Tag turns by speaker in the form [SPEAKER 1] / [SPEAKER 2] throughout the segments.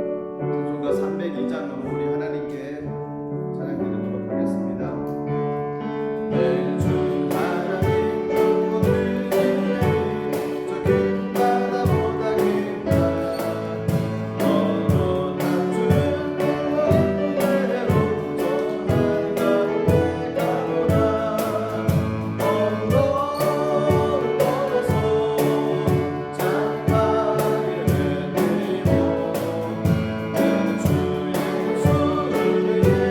[SPEAKER 1] 찬송가 302장은 우리 하나님께 찬양 드리도록 하겠습니다. 내 주 하나님 눈물을 저 긴 바다보다 깊다 너로 낮춘 은혜로 저 한가운데 가보라 언덕 넘어서 찬바리를 내리고 내 주 예수를 위해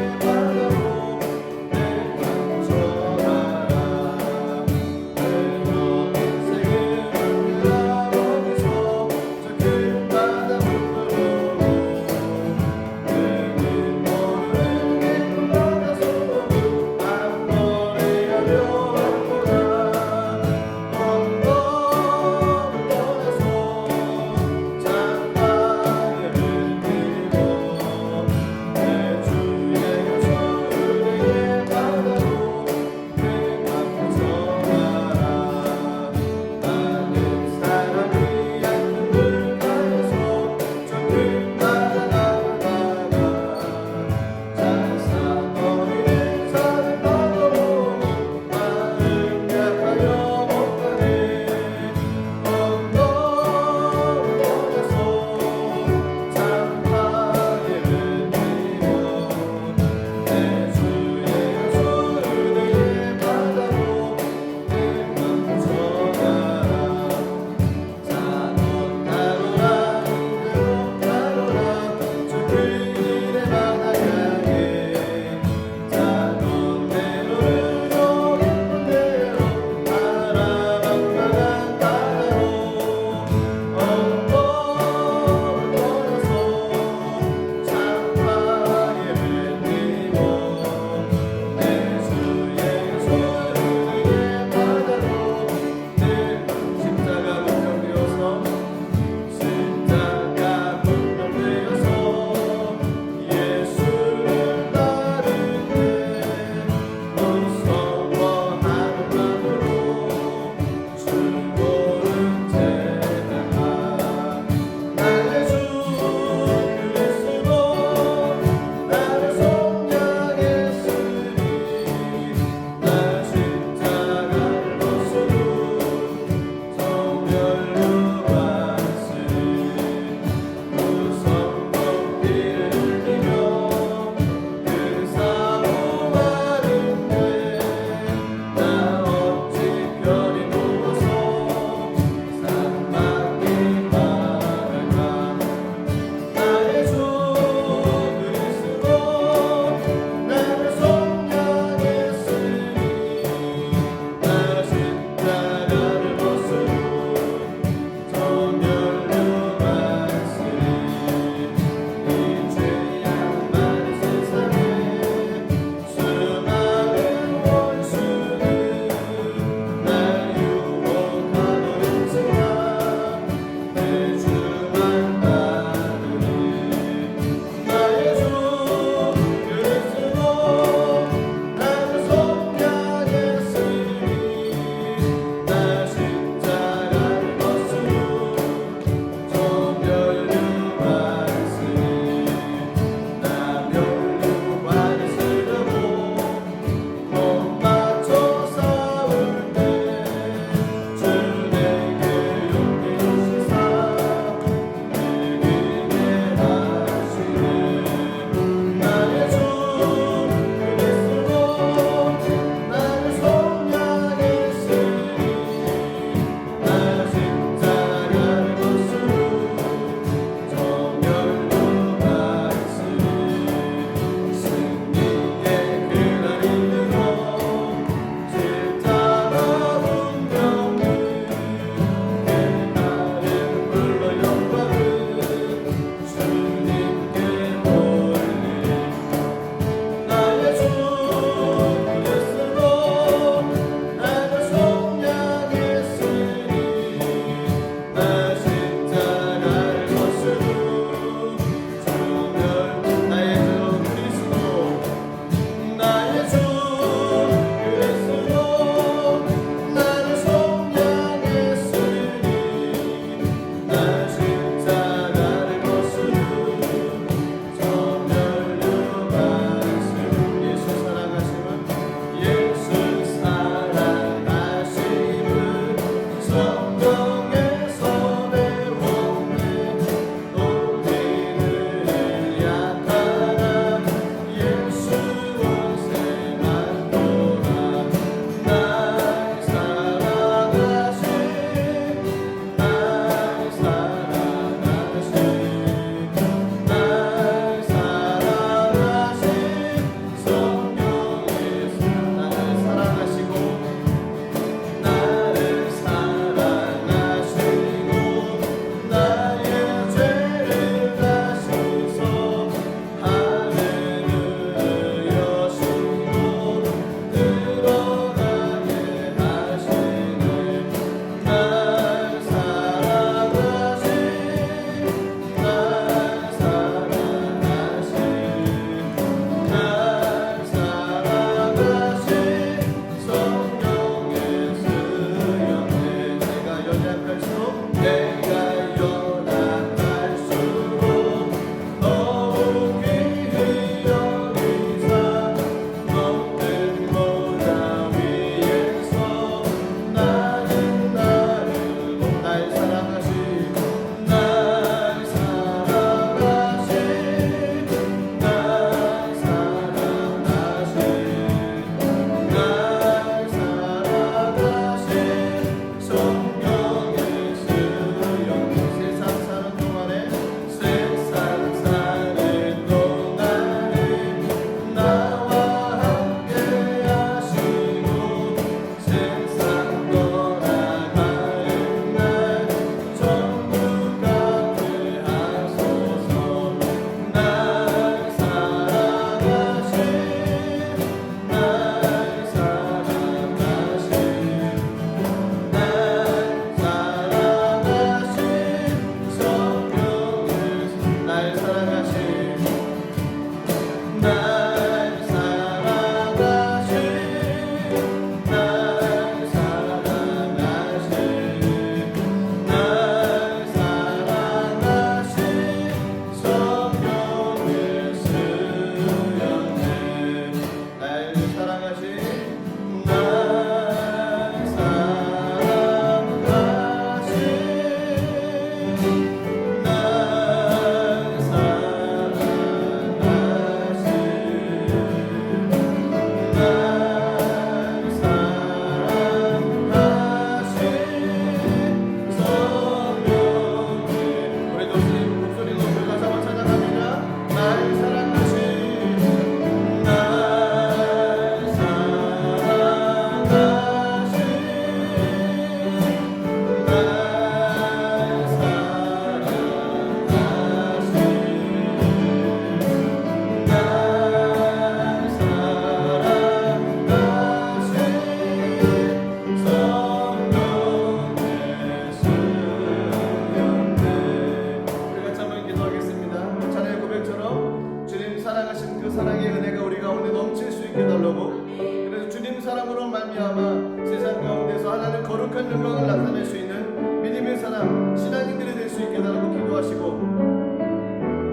[SPEAKER 1] 있게 해달라고. 그래서 주님 사랑으로 말미암아 세상 가운데서 하나님 거룩한 영광을 나타낼 수 있는 믿음의 사람, 신앙인들이 될 수 있게 해달라고 기도하시고,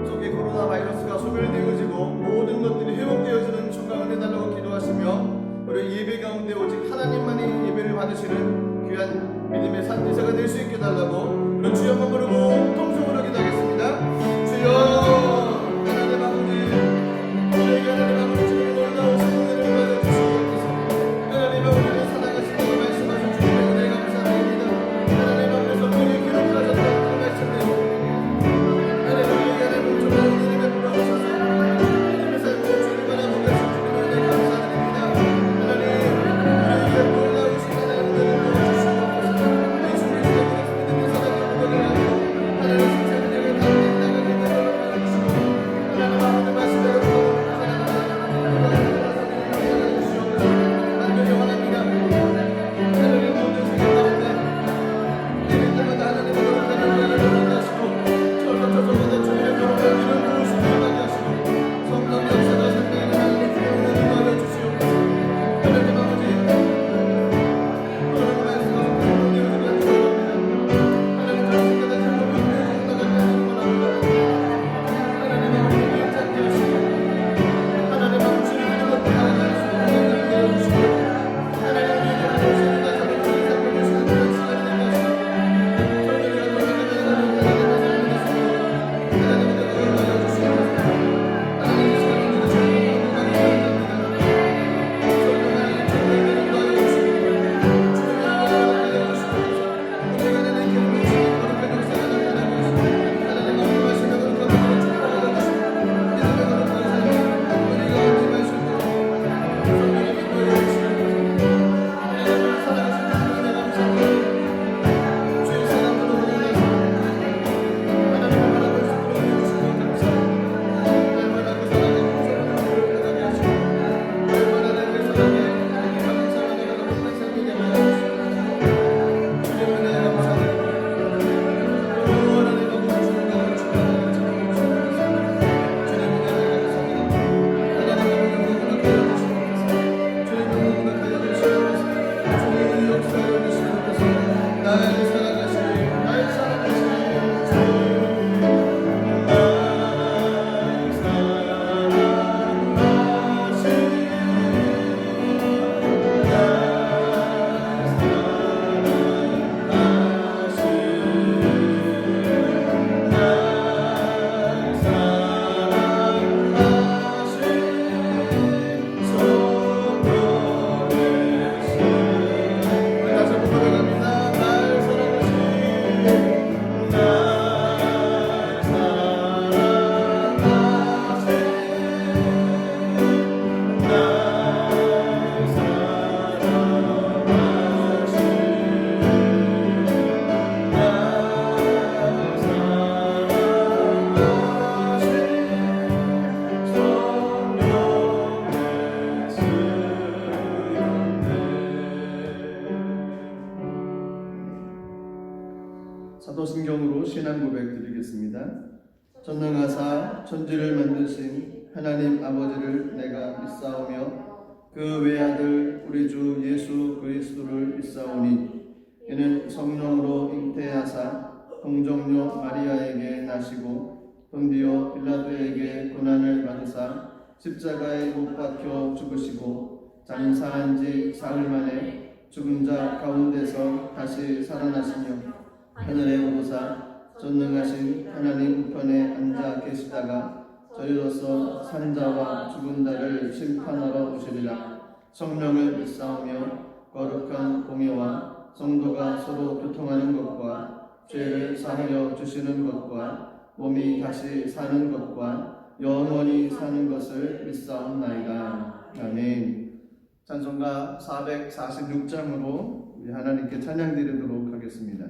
[SPEAKER 1] 속에 코로나 바이러스가 소멸되어지고 모든 것들이 회복되어지는 총각을 해달라고 기도하시며, 우리 예배 가운데 오직 하나님만이 예배를 받으시는 귀한 믿음의 산지사가 될 수 있게 해달라고 우리 주여 한번 부르고 통성으로 기도하겠습니다. 주여 하나님 아버지, 우리에게 하나님 아버지 주님의 놀라우신 은혜를 받아주시옵소서. 하나님 아버지를 살아가신다고 말씀하신 주님의 은혜 감사드립니다. 하나님 아버지 성령이 기록하셨다고 말씀드립니다. 하나님 우리에게 하나님 정말 은혜를 베풀어 주셔서 믿음의 삶으로 주님 바라보게 하신 주님의 은혜 감사드립니다. 하나님 우리에게 놀라우신 하나님 은혜를 부어주시옵소서. 예수 그리스도의 믿음의 사랑을 구원하고 하나님 생명을 담는 나가게 되도록 하여주시고, 하나님 아버지 말씀대로 하나님을 원합니다. 하나님 모든 세계 가운데 예배 때마다 하나님을 거룩한 영광을 받으시고 저소서보다 주님의 거룩한 이름 부으시며 받으시고 성령 역사가 상당히 하나님의 주님을 받아주시옵소서. 하나님 아버지 오늘 말씀하신 그런 내용을 축원합니다. 하나님 당신께서 행복을 나가게 하시기 원합니다. 하나님 아버지 괜찮게 하시고 하나님 아버지 주님의 것을 나가게 하시고 건강을 내어주시고 하나님 우리에게 하나님의 다시 한번 주님 살펴보시는 그런 시간이 되게 하시고 저희들이 하나님의 하나님의 하나님의 하나님의 하나님의 주시옵소서. 하나님 이 시간을 주시고 건강을 바랍니다. 성령의 주님의 인도하여 주시고 주님의 영광을 받아주시옵소서. 우리가 하나님 기름을 주시고 거룩한 역사가 나타나고 하시고 하나님 말씀하시는 거룩한 것으로 축복하여 주시고 믿음의 거룩한 삶이 우리가 언제만 쉴 때 성령의 인도하여 주시옵소서. 하나님을 사랑하시는 주님의 감사합니다. 주의 사랑으로 우리가 하나님을 바라볼 수 있도록 해주시고 감사합니다. 얼마나 그 사랑의 풍성한 우리를 나가게 하시고 얼마나 그 사랑의 감사가 내가 거룩한 삶이 되게 하여 주시옵소서. 주님의 은혜 감사드립니다. 하나님 아버지 주님과 축복하여 주시옵소서. 주님의 은혜 감사드립니다. 하나님 아버지 거룩하여 주시옵소서. 주님의 거룩하여 주시옵소서. 주님의 역사하여 주시옵소서. 날 사랑하시니 날 사랑하시니 사도신경으로 신앙 고백 드리겠습니다. 전능하사 천지를 만드신 하나님 아버지를 내가 믿사오며 그 외아들 우리 주 예수 그리스도를 믿사오니 이는 성령으로 잉태하사 동정녀 마리아에게 나시고 본디오 빌라도에게 고난을 받으사 십자가에 못 박혀 죽으시고 장사한 지 사흘 만에 죽은 자 가운데서 다시 살아나시며 하늘에 오르사 전능하신 하나님 우편에 앉아 계시다가 저리로서 산자와 죽은 자를 심판하러 오시리라. 성령을 믿사오며 거룩한 공예와 성도가 서로 교통하는 것과 죄를 사하여 주시는 것과 몸이 다시 사는 것과 영원히 사는 것을 믿사옵나이다. 아멘. 찬송가 446장으로 우리 하나님께 찬양 드리도록 하겠습니다.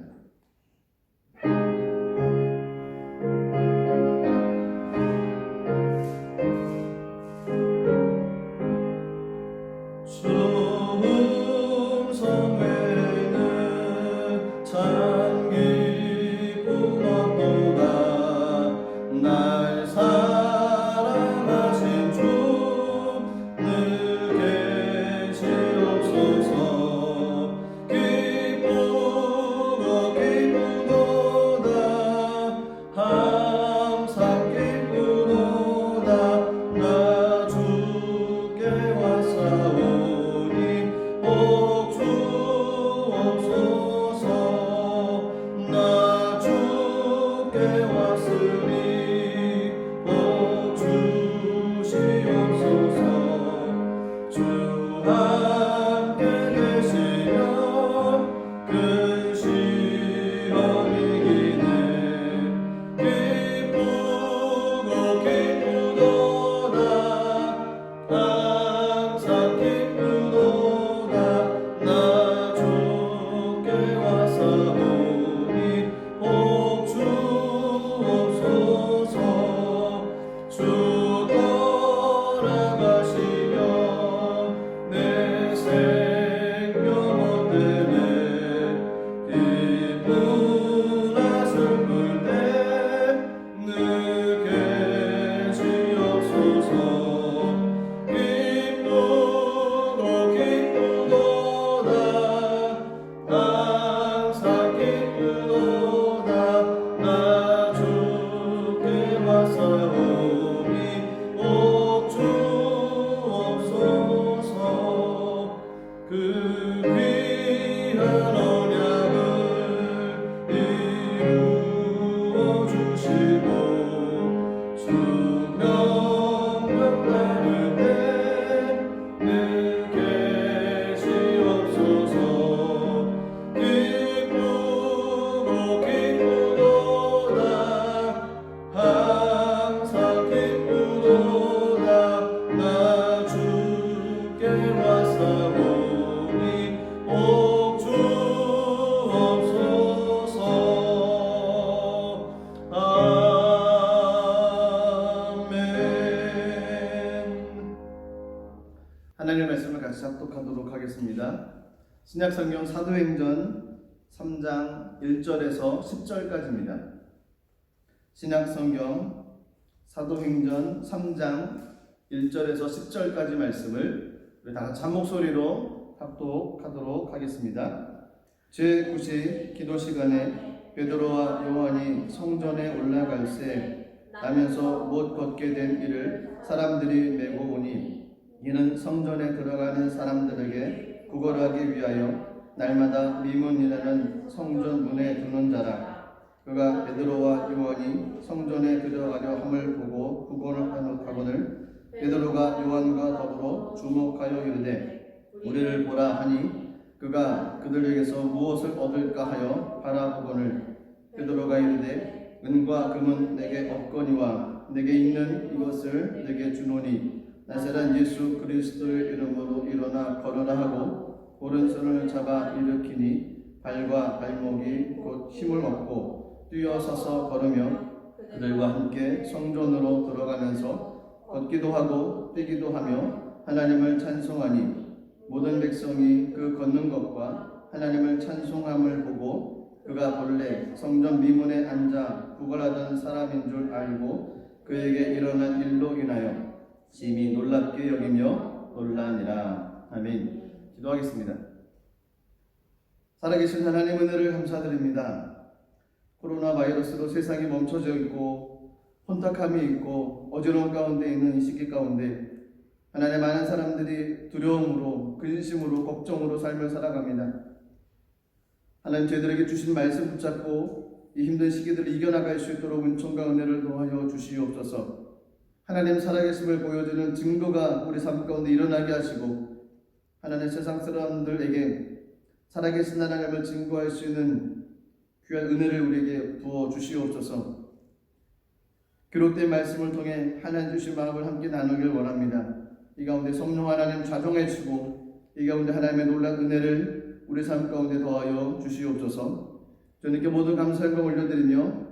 [SPEAKER 2] 날 사랑하신 주 늘
[SPEAKER 1] 예와 사모니 옥주옵소서. 아멘. 하나님의 말씀을 같이 합독하도록 하겠습니다. 신약성경 사도행전 3장 1절에서 10절까지입니다. 신약성경 사도행전 3장 1절에서 10절까지 말씀을 우리 다 같이 한 목소리로 합독하도록 하겠습니다. 제9시 기도 시간에 베드로와 요한이 성전에 올라갈새 나면서 못 걷게 된 이를 사람들이 메고 오니 이는 성전에 들어가는 사람들에게 구걸하기 위하여 날마다 미문이라는 성전 문에 두는 자라. 그가 베드로와 요한이 성전에 들어가려 함을 보고 구걸하거늘 베드로가 요한과 더불어 주목하여 이르되 우리를 보라 하니 그가 그들에게서 무엇을 얻을까 하여 바라보거늘 베드로가 이르되 은과 금은 내게 없거니와 내게 있는 이것을 내게 주노니 나사렛 예수 그리스도의 이름으로 일어나 걸어라 하고 오른손을 잡아 일으키니 발과 발목이 곧 힘을 얻고 뛰어서서 걸으며 그들과 함께 성전으로 들어가면서 걷기도 하고 뛰기도 하며 하나님을 찬송하니 모든 백성이 그 걷는 것과 하나님을 찬송함을 보고 그가 본래 성전 미문에 앉아 구걸하던 사람인 줄 알고 그에게 일어난 일로 인하여 심히 놀랍게 여기며 놀라니라. 아멘. 기도하겠습니다. 살아계신 하나님 은혜를 감사드립니다. 코로나 바이러스로 세상이 멈춰져 있고 혼탁함이 있고 어지러운 가운데 있는 이 시기 가운데 하나님 많은 사람들이 두려움으로 근심으로 걱정으로 삶을 살아갑니다. 하나님 저희들에게 주신 말씀 붙잡고 이 힘든 시기들을 이겨나갈 수 있도록 은총과 은혜를 도와여 주시옵소서. 하나님 살아계심을 보여주는 증거가 우리 삶 가운데 일어나게 하시고 하나님 세상 사람들에게 살아계신 하나님을 증거할 수 있는 귀한 은혜를 우리에게 부어 주시옵소서. 기록된 말씀을 통해 하나님 주신 마음을 함께 나누길 원합니다. 이 가운데 성령 하나님 좌정해 주시고 이 가운데 하나님의 놀라운 은혜를 우리 삶 가운데 더하여 주시옵소서. 저님께 모든 감사함과 올려드리며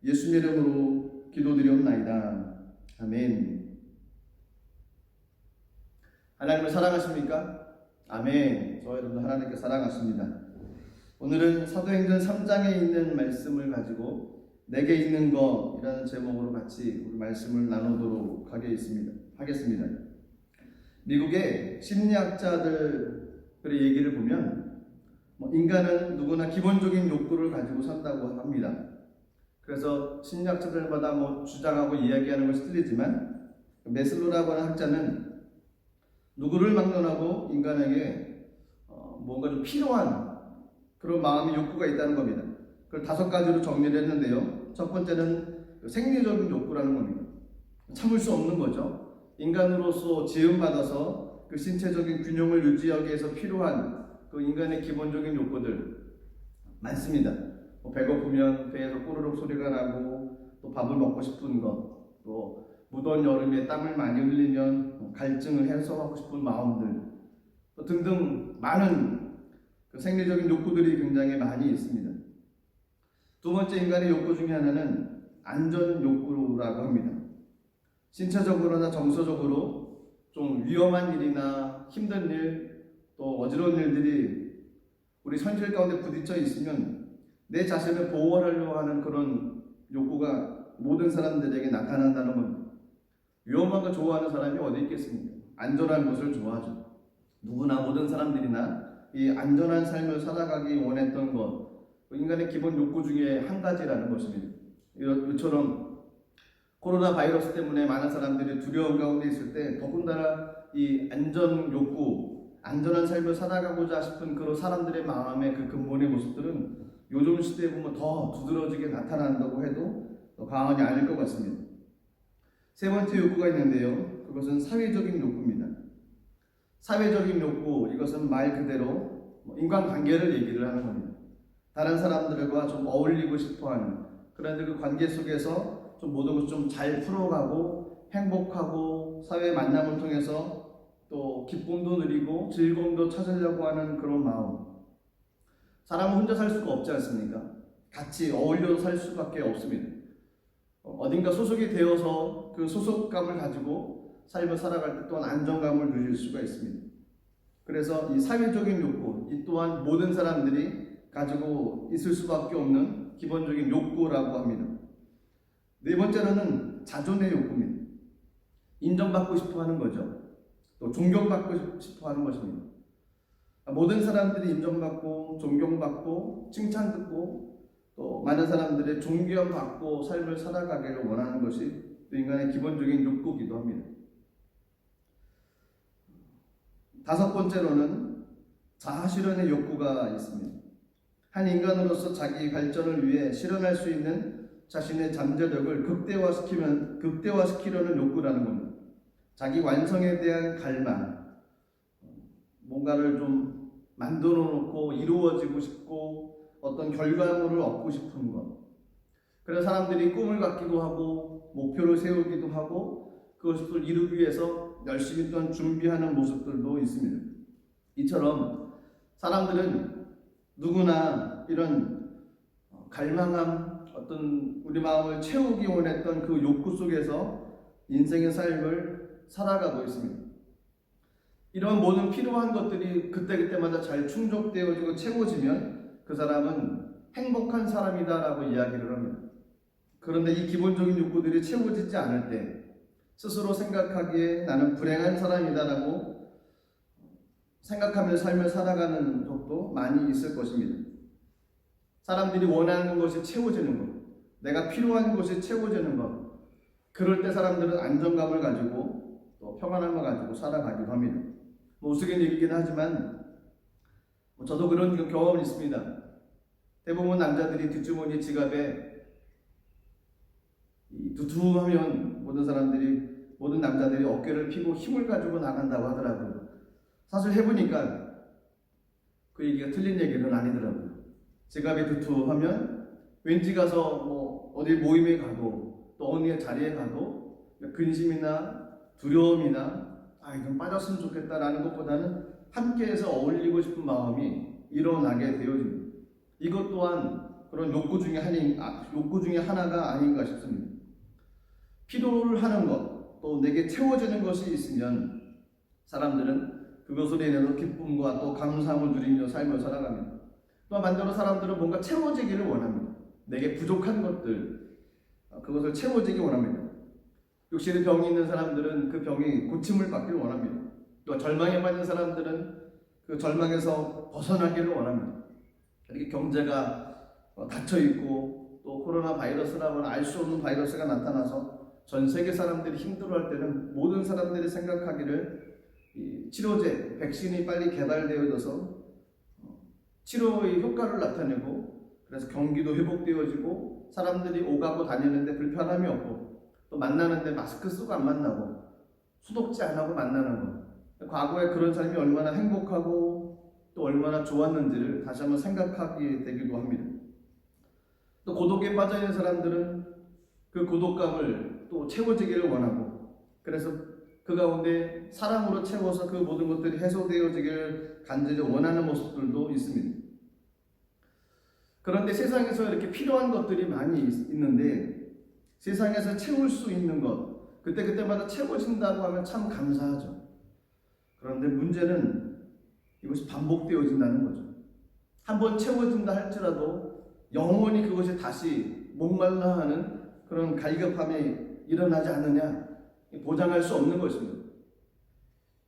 [SPEAKER 1] 예수님 이름으로 기도드리옵나이다. 아멘. 하나님을 사랑하십니까? 아멘. 저 여러분도 하나님께 사랑하십니다. 오늘은 사도행전 3장에 있는 말씀을 가지고 내게 있는 것이라는 제목으로 같이 우리 말씀을 나누도록 하겠습니다. 미국의 심리학자들의 얘기를 보면 인간은 누구나 기본적인 욕구를 가지고 산다고 합니다. 그래서 심리학자들마다 주장하고 이야기하는 것이 틀리지만 메슬로라고 하는 학자는 누구를 막론하고 인간에게 뭔가 좀 필요한 그런 마음의 욕구가 있다는 겁니다. 그걸 5가지로 정리를 했는데요. 첫 번째는 생리적인 욕구라는 겁니다. 참을 수 없는 거죠. 인간으로서 지음받아서 그 신체적인 균형을 유지하기 위해서 필요한 그 인간의 기본적인 욕구들 많습니다. 배고프면 배에서 꼬르륵 소리가 나고 또 밥을 먹고 싶은 것, 또 무더운 여름에 땀을 많이 흘리면 갈증을 해소하고 싶은 마음들 등등 많은 그 생리적인 욕구들이 굉장히 많이 있습니다. 두 번째 인간의 욕구 중에 하나는 안전 욕구라고 합니다. 신체적으로나 정서적으로 좀 위험한 일이나 힘든 일, 또 어지러운 일들이 우리 현실 가운데 부딪혀 있으면 내 자신을 보호하려고 하는 그런 욕구가 모든 사람들에게 나타난다는 겁니다. 위험한 거 좋아하는 사람이 어디 있겠습니까? 안전한 것을 좋아하죠. 누구나 모든 사람들이나 이 안전한 삶을 살아가기 원했던 것, 인간의 기본 욕구 중에 한 가지라는 것입니다. 이처럼 코로나 바이러스 때문에 많은 사람들이 두려움 가운데 있을 때 더군다나 이 안전 욕구, 안전한 삶을 살아가고자 싶은 그런 사람들의 마음의 그 근본의 모습들은 요즘 시대에 보면 더 두드러지게 나타난다고 해도 더 과언이 아닐 것 같습니다. 세 번째 욕구가 있는데요. 그것은 사회적인 욕구입니다. 사회적인 욕구, 이것은 말 그대로 인간관계를 얘기를 하는 겁니다. 다른 사람들과 좀 어울리고 싶어하는, 그런데 그 관계 속에서 좀 모든 것을 좀 잘 풀어가고 행복하고 사회 만남을 통해서 또 기쁨도 누리고 즐거움도 찾으려고 하는 그런 마음. 사람은 혼자 살 수가 없지 않습니까? 같이 어울려 살 수밖에 없습니다. 어딘가 소속이 되어서 그 소속감을 가지고 삶을 살아갈 때 또한 안정감을 누릴 수가 있습니다. 그래서 이 사회적인 욕구, 이 또한 모든 사람들이 가지고 있을 수밖에 없는 기본적인 욕구라고 합니다. 네 번째로는 자존의 욕구입니다. 인정받고 싶어 하는 거죠. 또 존경받고 싶어 하는 것입니다. 모든 사람들이 인정받고 존경받고 칭찬듣고 또 많은 사람들의 존경받고 삶을 살아가기를 원하는 것이 또 인간의 기본적인 욕구이기도 합니다. 다섯 번째로는 자아실현의 욕구가 있습니다. 한 인간으로서 자기 발전을 위해 실현할 수 있는 자신의 잠재력을 극대화시키려는 욕구라는 겁니다. 자기 완성에 대한 갈망, 뭔가를 좀 만들어 놓고 이루어지고 싶고 어떤 결과물을 얻고 싶은 것. 그래서 사람들이 꿈을 갖기도 하고 목표를 세우기도 하고 그것을 이루기 위해서 열심히 또한 준비하는 모습들도 있습니다. 이처럼 사람들은 누구나 이런 갈망함, 어떤 우리 마음을 채우기 원했던 그 욕구 속에서 인생의 삶을 살아가고 있습니다. 이런 모든 필요한 것들이 그때그때마다 잘 충족되어지고 채워지면 그 사람은 행복한 사람이다라고 이야기를 합니다. 그런데 이 기본적인 욕구들이 채워지지 않을 때 스스로 생각하기에 나는 불행한 사람이다라고 생각하며 삶을 살아가는 적도 많이 있을 것입니다. 사람들이 원하는 것이 채워지는 것, 내가 필요한 것이 채워지는 것, 그럴 때 사람들은 안정감을 가지고 또 평안함을 가지고 살아가기도 합니다. 우스갯얘기긴 하지만 저도 그런 경험이 있습니다. 대부분 남자들이 뒷주머니 지갑에 두툼하면 모든 남자들이 어깨를 펴고 힘을 가지고 나간다고 하더라고요. 사실 해보니까 그 얘기가 틀린 얘기는 아니더라고요. 지갑이 두툼하면 왠지 가서 뭐 어디 모임에 가도 또 어느 자리에 가도 근심이나 두려움이나 좀 빠졌으면 좋겠다라는 것보다는 함께해서 어울리고 싶은 마음이 일어나게 되어집니다. 이것 또한 그런 욕구 중에 하나가 아닌가 싶습니다. 필요를 하는 것, 또 내게 채워지는 것이 있으면 사람들은 그것으로 인해서 기쁨과 또 감사함을 누리며 삶을 살아갑니다. 또 반대로 사람들은 뭔가 채워지기를 원합니다. 내게 부족한 것들, 그것을 채워지기 원합니다. 육신의 병이 있는 사람들은 그 병이 고침을 받기를 원합니다. 또 절망에 빠진 사람들은 그 절망에서 벗어나기를 원합니다. 이렇게 경제가 닫혀있고 또 코로나 바이러스라는 알 수 없는 바이러스가 나타나서 전 세계 사람들이 힘들어할 때는 모든 사람들이 생각하기를 이 치료제, 백신이 빨리 개발되어져서 치료의 효과를 나타내고 그래서 경기도 회복되어지고 사람들이 오가고 다니는데 불편함이 없고 또 만나는데 마스크 쓰고 안 만나고 소독제 안 하고 만나는 것. 과거에 그런 삶이 얼마나 행복하고 또 얼마나 좋았는지를 다시 한번 생각하게 되기도 합니다. 또 고독에 빠져있는 사람들은 그 고독감을 또 채워지기를 원하고 그래서 그 가운데 사랑으로 채워서 그 모든 것들이 해소되어지기를 간절히 원하는 모습들도 있습니다. 그런데 세상에서 이렇게 필요한 것들이 많이 있는데 세상에서 채울 수 있는 것, 그때마다 채워진다고 하면 참 감사하죠. 그런데 문제는 이것이 반복되어진다는 거죠. 한번 채워진다 할지라도 영원히 그것이 다시 목말라 하는 그런 갈급함이 일어나지 않느냐 보장할 수 없는 것입니다.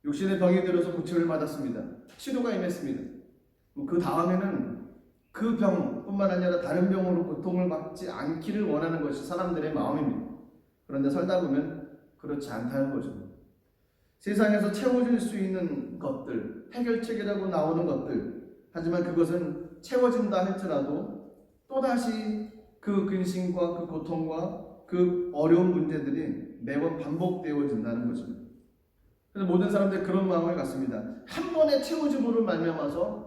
[SPEAKER 1] 육신의 병이 들어서 고침을 받았습니다. 치료가 임했습니다. 그 다음에는 그 병뿐만 아니라 다른 병으로 고통을 받지 않기를 원하는 것이 사람들의 마음입니다. 그런데 살다 보면 그렇지 않다는 거죠. 세상에서 채워질 수 있는 것들, 해결책이라고 나오는 것들, 하지만 그것은 채워진다 할지라도 또다시 그 근심과 그 고통과 그 어려운 문제들이 매번 반복되어진다는 것입니다. 그래서 모든 사람들이 그런 마음을 갖습니다. 한 번에 채워짐으로 말미암아서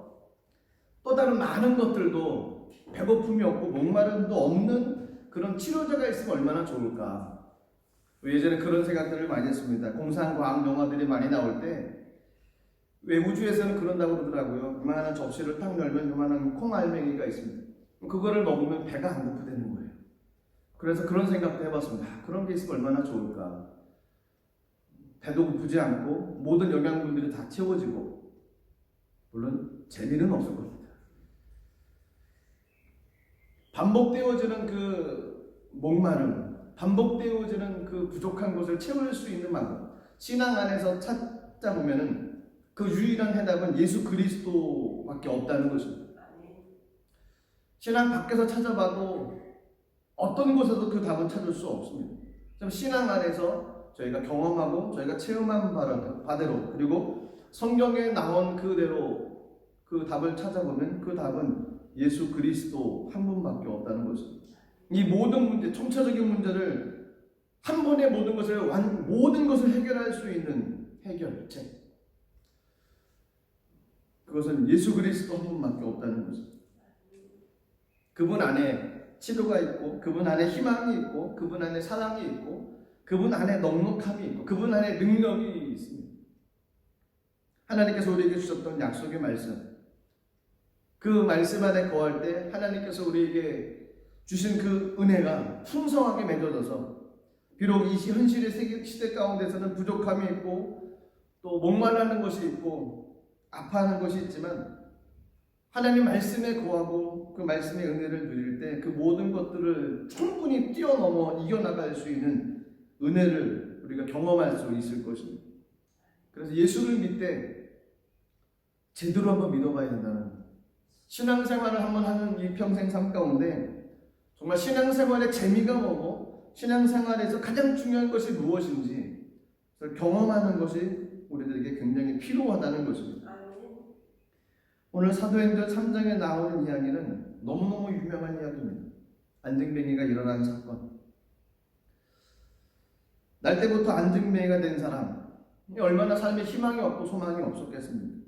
[SPEAKER 1] 또 다른 많은 것들도 배고픔이 없고 목마름도 없는 그런 치료제가 있으면 얼마나 좋을까. 예전에 그런 생각들을 많이 했습니다. 공상과학 영화들이 많이 나올 때 왜 우주에서는 그런다고 그러더라고요. 이만한 접시를 딱 열면 이만한 콩알맹이가 있습니다. 그거를 먹으면 배가 안 고프다는 거예요. 그래서 그런 생각도 해봤습니다. 그런 게 있으면 얼마나 좋을까. 배도 고프지 않고 모든 영양분들이 다 채워지고, 물론 재미는 없을 겁니다. 반복되어지는 그 목마름, 반복되어지는 그 부족한 것을 채울 수 있는 방법, 신앙 안에서 찾아보면은 그 유일한 해답은 예수 그리스도밖에 없다는 것입니다. 신앙 밖에서 찾아봐도 어떤 곳에도 그 답은 찾을 수 없습니다. 신앙 안에서 저희가 경험하고 저희가 체험한 바대로, 그리고 성경에 나온 그대로 그 답을 찾아보면 그 답은 예수 그리스도 한 분밖에 없다는 것입니다. 이 모든 문제, 총체적인 문제를 한 번에 모든 것을 해결할 수 있는 해결책, 그것은 예수 그리스도 한 분밖에 없다는 것입니다. 그분 안에 치료가 있고, 그분 안에 희망이 있고, 그분 안에 사랑이 있고, 그분 안에 넉넉함이 있고, 그분 안에 능력이 있습니다. 하나님께서 우리에게 주셨던 약속의 말씀, 그 말씀 안에 거할 때 하나님께서 우리에게 주신 그 은혜가 풍성하게 맺어져서, 비록 이 현실의 시대 가운데서는 부족함이 있고 또 목말라는 것이 있고 아파하는 것이 있지만, 하나님 말씀에 거하고 그 말씀의 은혜를 누릴 때 그 모든 것들을 충분히 뛰어넘어 이겨나갈 수 있는 은혜를 우리가 경험할 수 있을 것입니다. 그래서 예수를 믿되 제대로 한번 믿어봐야 된다는, 신앙생활을 한번 하는 이 평생 삶 가운데 정말 신앙생활의 재미가 뭐고, 신앙생활에서 가장 중요한 것이 무엇인지 경험하는 것이 우리들에게 굉장히 필요하다는 것입니다. 오늘 사도행전 3장에 나오는 이야기는 너무너무 유명한 이야기입니다. 안증뱅이가 일어난 사건. 날 때부터 안증뱅이가 된 사람, 얼마나 삶에 희망이 없고 소망이 없었겠습니까?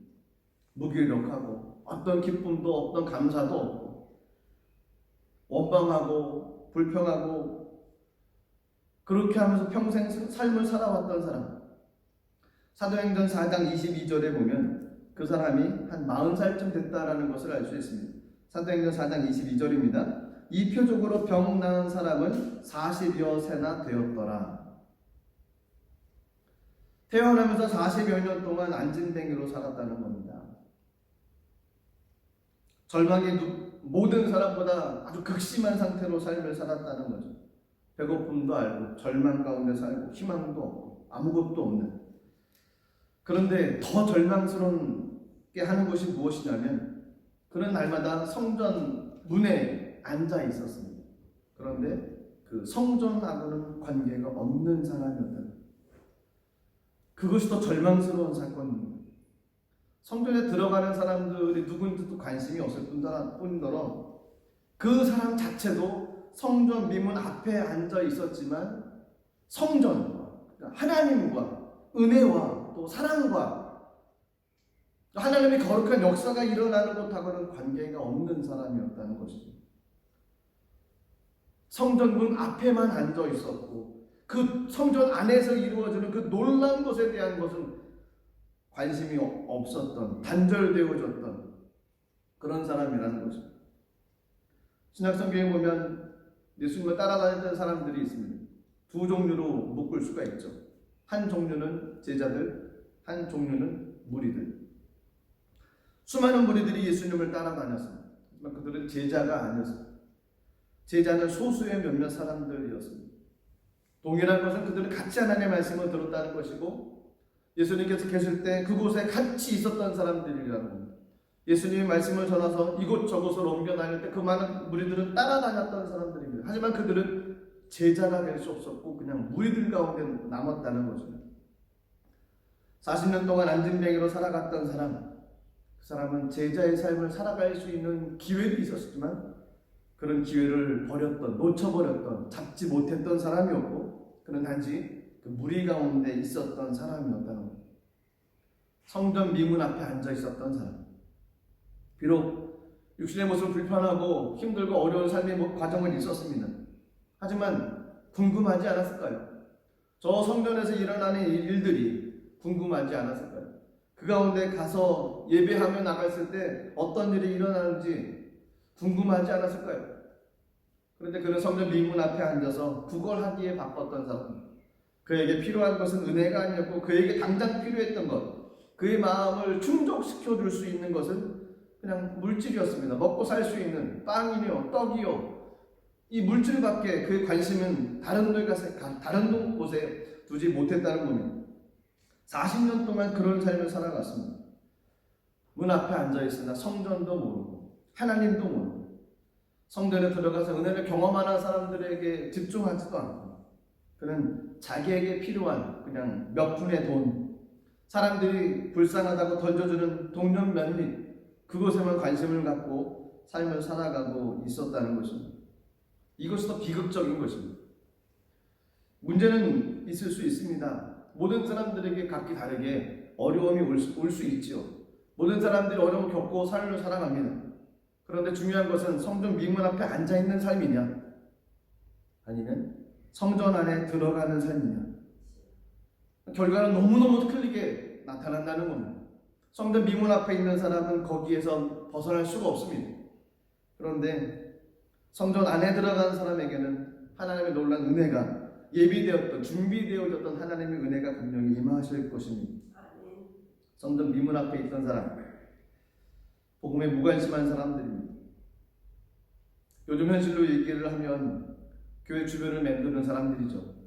[SPEAKER 1] 무기력하고 어떤 기쁨도 어떤 감사도 없고 원망하고 불평하고 그렇게 하면서 평생 삶을 살아왔던 사람. 사도행전 4장 22절에 보면 그 사람이 한 40살쯤 됐다라는 것을 알 수 있습니다. 사도행전 4장 22절입니다. 이 표적으로 병 나은 사람은 40여 세나 되었더라. 태어나면서 40여 년 동안 안진뱅이로 살았다는 겁니다. 절망의 모든 사람보다 아주 극심한 상태로 삶을 살았다는 거죠. 배고픔도 알고 절망 가운데 살고 희망도 없고 아무것도 없는. 그런데 더 절망스럽게 하는 것이 무엇이냐면, 그는 날마다 성전 문에 앉아 있었습니다. 그런데 그 성전하고는 관계가 없는 사람이었다. 그것이 더 절망스러운 사건입니다. 성전에 들어가는 사람들이 누군지도 관심이 없을 뿐더러 그 사람 자체도 성전 미문 앞에 앉아 있었지만 성전과, 하나님과 은혜와 또 사랑과 하나님의 거룩한 역사가 일어나는 것하고는 관계가 없는 사람이었다는 것입니다. 성전 문 앞에만 앉아 있었고 그 성전 안에서 이루어지는 그 놀라운 것에 대한 것은 관심이 없었던, 단절되어졌던 그런 사람이라는 거죠. 신약성경에 보면 예수님을 따라다녔던 사람들이 있습니다. 두 종류로 묶을 수가 있죠. 한 종류는 제자들, 한 종류는 무리들. 수많은 무리들이 예수님을 따라다녔습니다. 하지만 그들은 제자가 아니었습니다. 제자는 소수의 몇몇 사람들이었습니다. 동일한 것은 그들은 같이 하나님의 말씀을 들었다는 것이고, 예수님께서 계실 때 그곳에 같이 있었던 사람들이라는 겁니다. 예수님의 말씀을 전해서 이곳저곳을 옮겨 다닐 때 그 많은 무리들은 따라다녔던 사람들입니다. 하지만 그들은 제자가 될 수 없었고 그냥 무리들 가운데 남았다는 것입니다. 40년 동안 안진뱅이로 살아갔던 사람, 그 사람은 제자의 삶을 살아갈 수 있는 기회도 있었지만 그런 기회를 버렸던, 놓쳐버렸던, 잡지 못했던 사람이었고, 그는 단지 그 무리 가운데 있었던 사람이었다는 겁니다. 성전 미문 앞에 앉아 있었던 사람. 비록 육신의 모습은 불편하고 힘들고 어려운 삶의 과정은 있었습니다. 하지만 궁금하지 않았을까요? 저 성전에서 일어나는 일들이 궁금하지 않았을까요? 그 가운데 가서 예배하며 나갔을 때 어떤 일이 일어나는지 궁금하지 않았을까요? 그런데 그는 성전 미문 앞에 앉아서 구걸하기에 바빴던 사람, 그에게 필요한 것은 은혜가 아니었고 그에게 당장 필요했던 것, 그의 마음을 충족시켜 줄 수 있는 것은 그냥 물질이었습니다. 먹고 살 수 있는 빵이며 떡이요, 이 물질밖에 그의 관심은 다른 곳에 두지 못했다는 겁니다. 40년 동안 그런 삶을 살아갔습니다. 문 앞에 앉아있으나 성전도 모르고 하나님도 모르고 성전에 들어가서 은혜를 경험하는 사람들에게 집중하지도 않고 그는 자기에게 필요한 그냥 몇 푼의 돈, 사람들이 불쌍하다고 던져주는 동전 몇입, 그것에만 관심을 갖고 삶을 살아가고 있었다는 것입니다. 이것이 더 비극적인 것입니다. 문제는 있을 수 있습니다. 모든 사람들에게 각기 다르게 어려움이 올 수 있지요. 모든 사람들이 어려움을 겪고 삶을 살아갑니다. 그런데 중요한 것은 성전 미문 앞에 앉아있는 삶이냐, 아니면 성전 안에 들어가는 삶이냐. 결과는 너무너무 클리게 나타난다는 겁니다. 성전 미문 앞에 있는 사람은 거기에서 벗어날 수가 없습니다. 그런데 성전 안에 들어가는 사람에게는 하나님의 놀라운 은혜가 예비되었던, 준비되어졌던 하나님의 은혜가 분명히 임하실 것입니다. 성전 미문 앞에 있던 사람, 복음에 무관심한 사람들입니다. 요즘 현실로 얘기를 하면 교회 주변을 맴도는 사람들이죠.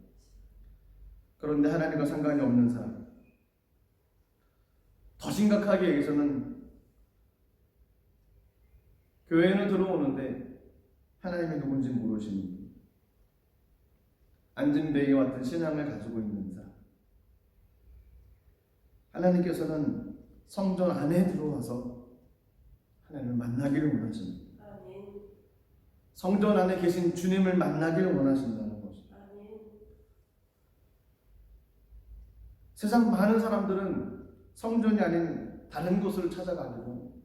[SPEAKER 1] 그런데 하나님과 상관이 없는 사람. 더 심각하게 얘기해서는 교회는 들어오는데 하나님이 누군지 모르시는, 안진뱅이와 같은 신앙을 가지고 있는 사람. 하나님께서는 성전 안에 들어와서 하나님을 만나기를 원하십니다. 성전 안에 계신 주님을 만나기를 원하신다는 것입니다. 세상 많은 사람들은 성전이 아닌 다른 곳을 찾아가고,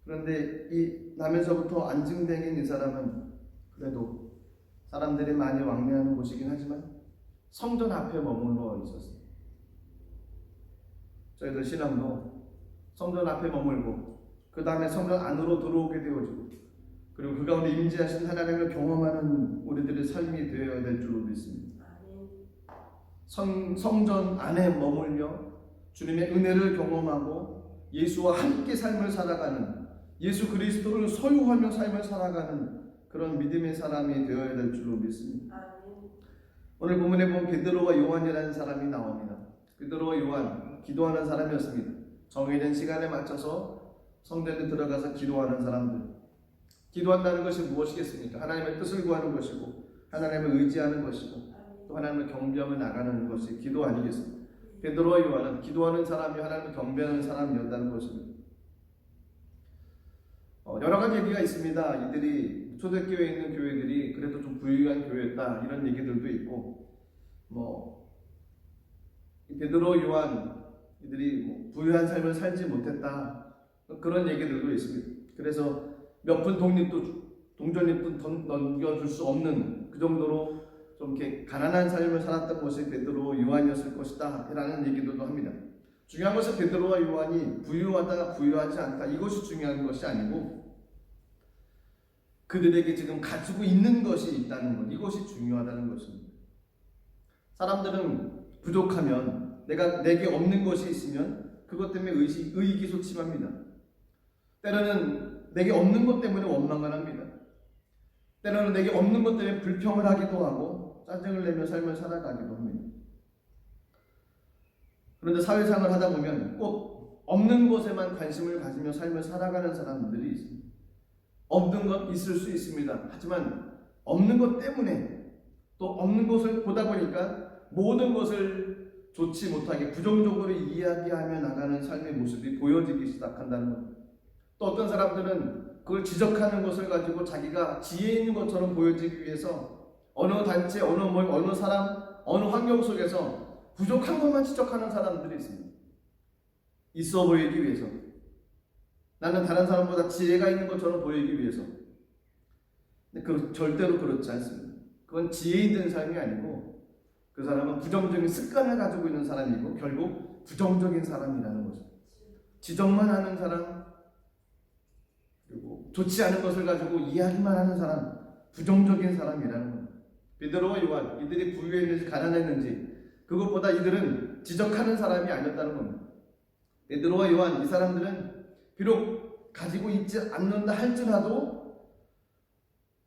[SPEAKER 1] 그런데 이 나면서부터 안진뱅인 이 사람은 그래도 사람들이 많이 왕래하는 곳이긴 하지만 성전 앞에 머물러 있었어요. 저희들 신앙도 성전 앞에 머물고 그 다음에 성전 안으로 들어오게 되어지고 그리고 그 가운데 임재하신 하나님을 경험하는 우리들의 삶이 되어야 될 줄로 믿습니다. 성전 안에 머물며 주님의 은혜를 경험하고 예수와 함께 삶을 살아가는, 예수 그리스도를 소유하며 삶을 살아가는 그런 믿음의 사람이 되어야 될 줄로 믿습니다. 오늘 본문에 보면 베드로와 요한이라는 사람이 나옵니다. 베드로와 요한, 기도하는 사람이었습니다. 정해진 시간에 맞춰서 성전에 들어가서 기도하는 사람들. 기도한다는 것이 무엇이겠습니까? 하나님의 뜻을 구하는 것이고 하나님을 의지하는 것이고 또 하나님을 경배하며 나가는 것이 기도 아니겠습니까? 베드로와 요한은 기도하는 사람이 하나님을 경배하는 사람이었다는 것입니다. 여러 가지 얘기가 있습니다. 이들이 초대교회에 있는 교회들이 그래도 좀 부유한 교회였다, 이런 얘기들도 있고, 베드로, 요한 이들이 부유한 삶을 살지 못했다, 그런 얘기들도 있습니다. 그래서 몇 푼 동전잎도 넘겨줄 수 없는 그 정도로 좀 이렇게 가난한 삶을 살았던 것이 베드로, 요한이었을 것이다, 라는 얘기들도 합니다. 중요한 것은 베드로와 요한이 부유하다, 부유하지 않다, 이것이 중요한 것이 아니고 그들에게 지금 가지고 있는 것이 있다는 것, 이것이 중요하다는 것입니다. 사람들은 부족하면, 내게 없는 것이 있으면 그것 때문에 의기소침합니다. 때로는 내게 없는 것 때문에 원망을 합니다. 때로는 내게 없는 것 때문에 불평을 하기도 하고 짜증을 내며 삶을 살아가기도 합니다. 그런데 사회생활을 하다 보면 꼭 없는 것에만 관심을 가지며 삶을 살아가는 사람들이 있습니다. 없는 것 있을 수 있습니다. 하지만 없는 것 때문에 또 없는 것을 보다 보니까 모든 것을 좋지 못하게 부정적으로 이야기하며 나가는 삶의 모습이 보여지기 시작한다는 겁니다. 또 어떤 사람들은 그걸 지적하는 것을 가지고 자기가 지혜 있는 것처럼 보여지기 위해서 어느 단체, 어느 모임, 어느 사람, 어느 환경 속에서 부족한 것만 지적하는 사람들이 있습니다. 있어 보이기 위해서, 나는 다른 사람보다 지혜가 있는 것처럼 보이기 위해서. 근데 절대로 그렇지 않습니다. 그건 지혜 있는 삶이 아니고 그 사람은 부정적인 습관을 가지고 있는 사람이고 결국 부정적인 사람이라는 거죠. 지적만 하는 사람, 그리고 좋지 않은 것을 가지고 이야기만 하는 사람, 부정적인 사람이라는 거예요. 베드로와 요한, 이들이 부유했는지 가난했는지 그것보다 이들은 지적하는 사람이 아니었다는 겁니다. 베드로와 요한, 이 사람들은 비록 가지고 있지 않는다 할지라도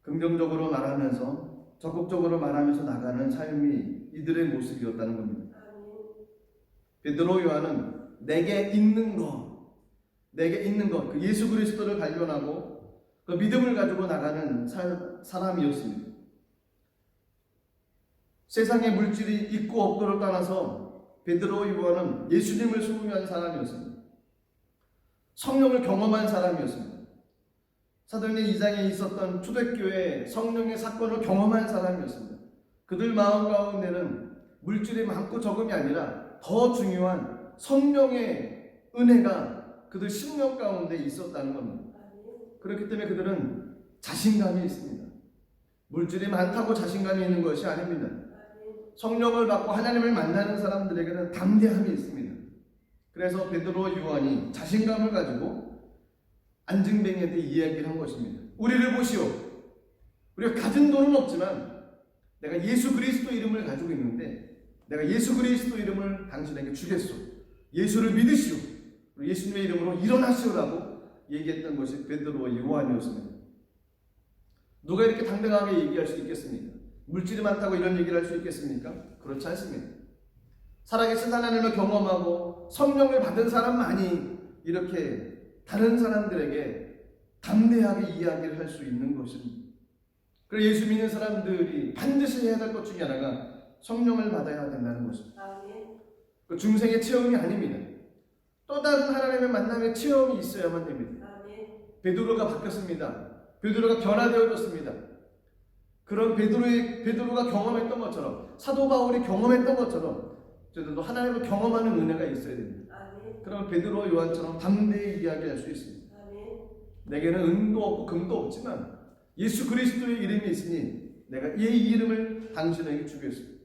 [SPEAKER 1] 긍정적으로 말하면서 적극적으로 말하면서 나가는 삶이 이들의 모습이었다는 겁니다. 베드로 요한은 내게 있는 것, 그 예수 그리스도를 발견하고 그 믿음을 가지고 나가는 사람이었습니다. 세상에 물질이 있고 없고를 떠나서 베드로 요한은 예수님을 소유한 사람이었습니다. 성령을 경험한 사람이었습니다. 사도행전 2장에 있었던 초대교회 성령의 사건을 경험한 사람이었습니다. 그들 마음 가운데는 물질이 많고 적음이 아니라 더 중요한 성령의 은혜가 그들 심령 가운데 있었다는 겁니다. 그렇기 때문에 그들은 자신감이 있습니다. 물질이 많다고 자신감이 있는 것이 아닙니다. 성령을 받고 하나님을 만나는 사람들에게는 담대함이 있습니다. 그래서 베드로 요한이 자신감을 가지고 안증뱅이한테 이야기를 한 것입니다. 우리를 보시오. 우리가 가진 돈은 없지만 내가 예수 그리스도 이름을 가지고 있는데 내가 예수 그리스도 이름을 당신에게 주겠소. 예수를 믿으시오. 예수님의 이름으로 일어나시오라고 얘기했던 것이 베드로와 요한이었습니다. 누가 이렇게 당당하게 얘기할 수 있겠습니까? 물질이 많다고 이런 얘기를 할 수 있겠습니까? 그렇지 않습니다. 살아계신 하나님을 경험하고 성령을 받은 사람만이 이렇게 다른 사람들에게 담대하게 이야기를 할 수 있는 것입니다. 그래서 예수 믿는 사람들이 반드시 해야 될 것 중에 하나가 성령을 받아야 된다는 것입니다. 그 중생의 체험이 아닙니다. 또 다른 하나님의 만남의 체험이 있어야만 됩니다. 베드로가 바뀌었습니다. 베드로가 변화되어졌습니다. 그런 베드로가 경험했던 것처럼 사도 바울이 경험했던 것처럼 저희들도 하나님을 경험하는 은혜가 있어야 됩니다. 그러면 베드로와 요한처럼 담대히 이야기할 수 있습니다. 내게는 은도 없고 금도 없지만 예수 그리스도의 이름이 있으니 내가 이 이름을 당신에게 주겠습니다.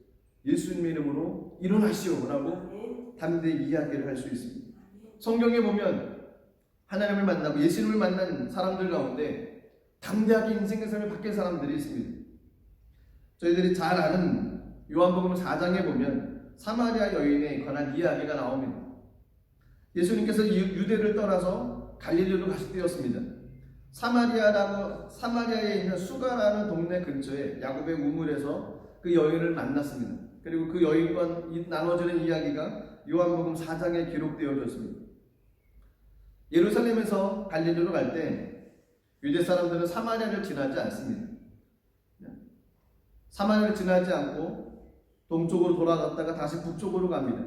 [SPEAKER 1] 예수님의 이름으로 일어나시오라고 담대히 이야기를 할 수 있습니다. 성경에 보면 하나님을 만나고 예수님을 만난 사람들 가운데 담대하게 인생의 삶을 바뀐 사람들이 있습니다. 저희들이 잘 아는 요한복음 4장에 보면 사마리아 여인에 관한 이야기가 나옵니다. 예수님께서 유대를 떠나서 갈릴리로 가시되었습니다. 사마리아에 있는 수가라는 동네 근처에 야곱의 우물에서 그 여인을 만났습니다. 그리고 그 여인과 나눠지는 이야기가 요한복음 4장에 기록되어졌습니다. 예루살렘에서 갈릴리로 갈 때 유대 사람들은 사마리아를 지나지 않습니다. 사마리아를 지나지 않고 동쪽으로 돌아갔다가 다시 북쪽으로 갑니다.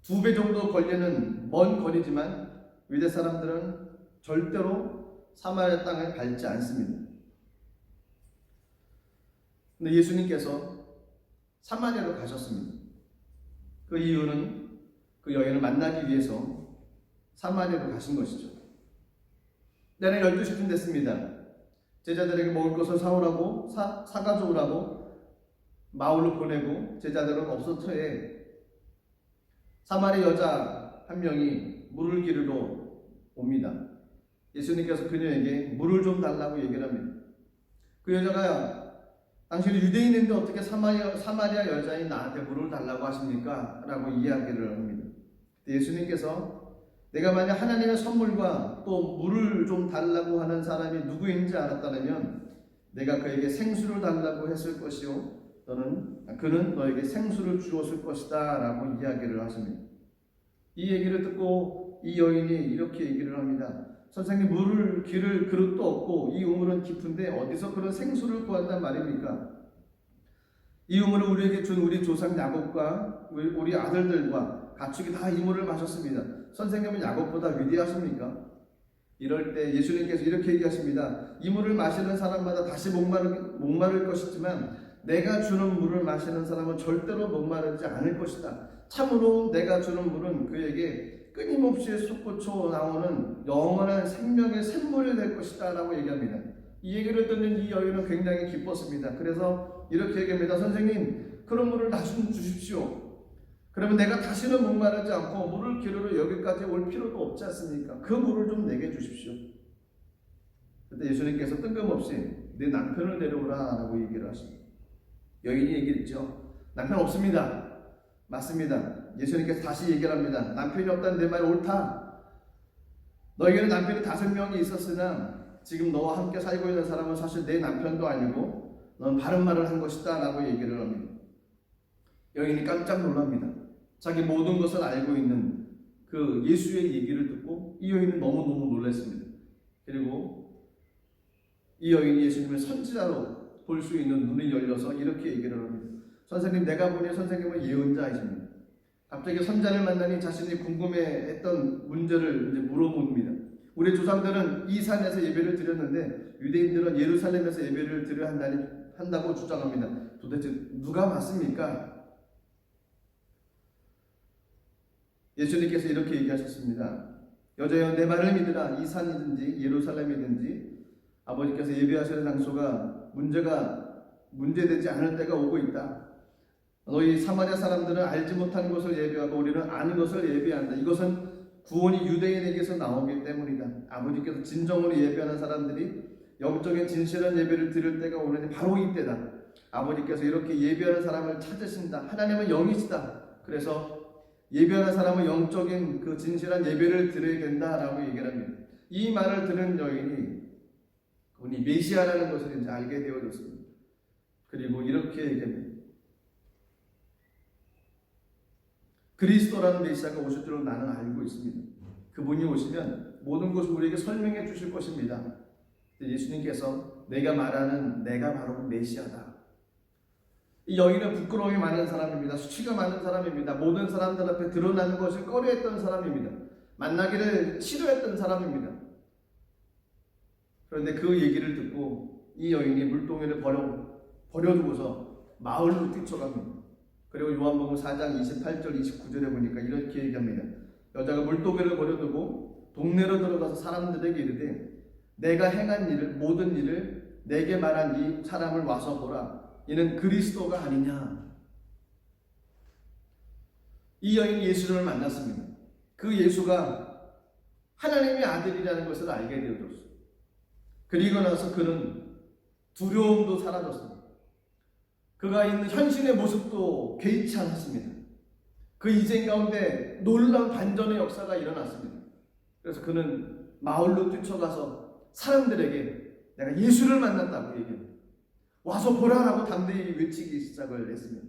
[SPEAKER 1] 2배 정도 걸리는 먼 거리지만 유대 사람들은 절대로 사마리아 땅을 밟지 않습니다. 근데 예수님께서 사마리아로 가셨습니다. 그 이유는 그 여인을 만나기 위해서 사마리아로 가신 것이죠. 때는 12시쯤 됐습니다. 제자들에게 먹을 것을 사오라고 사가져오라고 마을로 보내고 제자들은 없을 터에 사마리아 여자 한 명이 물을 기르러 옵니다. 예수님께서 그녀에게 물을 좀 달라고 얘기를 합니다. 그 여자가 당신은 유대인인데 어떻게 사마리아 여자인 나한테 물을 달라고 하십니까? 라고 이야기를 합니다. 예수님께서 내가 만약 하나님의 선물과 또 물을 좀 달라고 하는 사람이 누구인지 알았다면 내가 그에게 생수를 달라고 했을 것이요 그는 너에게 생수를 주었을 것이다 라고 이야기를 하십니다. 이 얘기를 듣고 이 여인이 이렇게 얘기를 합니다. 선생님, 물을 기를 그릇도 없고 이 우물은 깊은데 어디서 그런 생수를 구한단 말입니까? 이 우물을 우리에게 준 우리 조상 야곱과 우리 아들들과 가축이 다 이 물을 마셨습니다. 선생님은 야곱보다 위대하십니까? 이럴 때 예수님께서 이렇게 얘기하십니다. 이 물을 마시는 사람마다 다시 목마를 것이지만 내가 주는 물을 마시는 사람은 절대로 목마르지 않을 것이다. 참으로 내가 주는 물은 그에게 끊임없이 솟구쳐 나오는 영원한 생명의 샘물이 될 것이다 라고 얘기합니다. 이 얘기를 듣는 이 여인은 굉장히 기뻤습니다. 그래서 이렇게 얘기합니다. 선생님, 그런 물을 다 좀 주십시오. 그러면 내가 다시는 목마르지 않고 물을 기르러 여기까지 올 필요도 없지 않습니까? 그 물을 좀 내게 주십시오. 그때 예수님께서 뜬금없이 내 남편을 데려오라 라고 얘기를 하십니다. 여인이 얘기했죠. 남편 없습니다. 맞습니다. 예수님께서 다시 얘기를 합니다. 남편이 없다는 내 말 옳다. 너에게는 남편이 5명이 있었으나 지금 너와 함께 살고 있는 사람은 사실 내 남편도 아니고 넌 바른 말을 한 것이다 라고 얘기를 합니다. 여인이 깜짝 놀랍니다. 자기 모든 것을 알고 있는 그 예수의 얘기를 듣고 이 여인은 너무너무 놀랐습니다. 그리고 이 여인이 예수님을 선지자로 볼 수 있는 눈이 열려서 이렇게 얘기를 합니다. 선생님, 내가 보니 선생님은 예언자이십니다. 갑자기 선자를 만나니 자신이 궁금해했던 문제를 이제 물어봅니다. 우리 조상들은 이 산에서 예배를 드렸는데 유대인들은 예루살렘에서 예배를 드려야 한다고 주장합니다. 도대체 누가 맞습니까? 예수님께서 이렇게 얘기하셨습니다. 여자여, 내 말을 믿으라. 이 산이든지 예루살렘이든지 아버지께서 예배하시는 장소가 문제되지 않을 때가 오고 있다. 너희 사마리아 사람들은 알지 못한 것을 예배하고 우리는 아는 것을 예배한다. 이것은 구원이 유대인에게서 나오기 때문이다. 아버지께서 진정으로 예배하는 사람들이 영적인 진실한 예배를 드릴 때가 오느니 바로 이때다. 아버지께서 이렇게 예배하는 사람을 찾으신다. 하나님은 영이시다. 그래서 예배하는 사람은 영적인 그 진실한 예배를 드려야 된다라고 얘기를 합니다. 이 말을 들은 여인이 그분이 메시아라는 것을 이제 알게 되어졌습니다. 그리고 이렇게 얘기합니다. 그리스도라는 메시아가 오실 줄로 나는 알고 있습니다. 그분이 오시면 모든 것을 우리에게 설명해 주실 것입니다. 예수님께서 내가 말하는 내가 바로 메시아다. 이 여인은 부끄러움이 많은 사람입니다. 수치가 많은 사람입니다. 모든 사람들 앞에 드러나는 것을 꺼려했던 사람입니다. 만나기를 싫어했던 사람입니다. 그런데 그 얘기를 듣고 이 여인이 물동이를 버려두고서 마을로 뛰쳐갑니다. 그리고 요한복음 4장 28절 29절에 보니까 이렇게 얘기합니다. 여자가 물동이를 버려두고 동네로 들어가서 사람들에게 이르되 내가 행한 일을 모든 일을 내게 말한 이 사람을 와서 보라. 이는 그리스도가 아니냐. 이 여인이 예수를 만났습니다. 그 예수가 하나님의 아들이라는 것을 알게 되어졌어요. 그리고 나서 그는 두려움도 사라졌습니다. 그가 있는 현실의 모습도 개의치 않았습니다. 그 인생 가운데 놀라운 반전의 역사가 일어났습니다. 그래서 그는 마을로 뛰쳐가서 사람들에게 내가 예수를 만났다고 얘기합니다. 와서 보라라고 담대히 외치기 시작을 했습니다.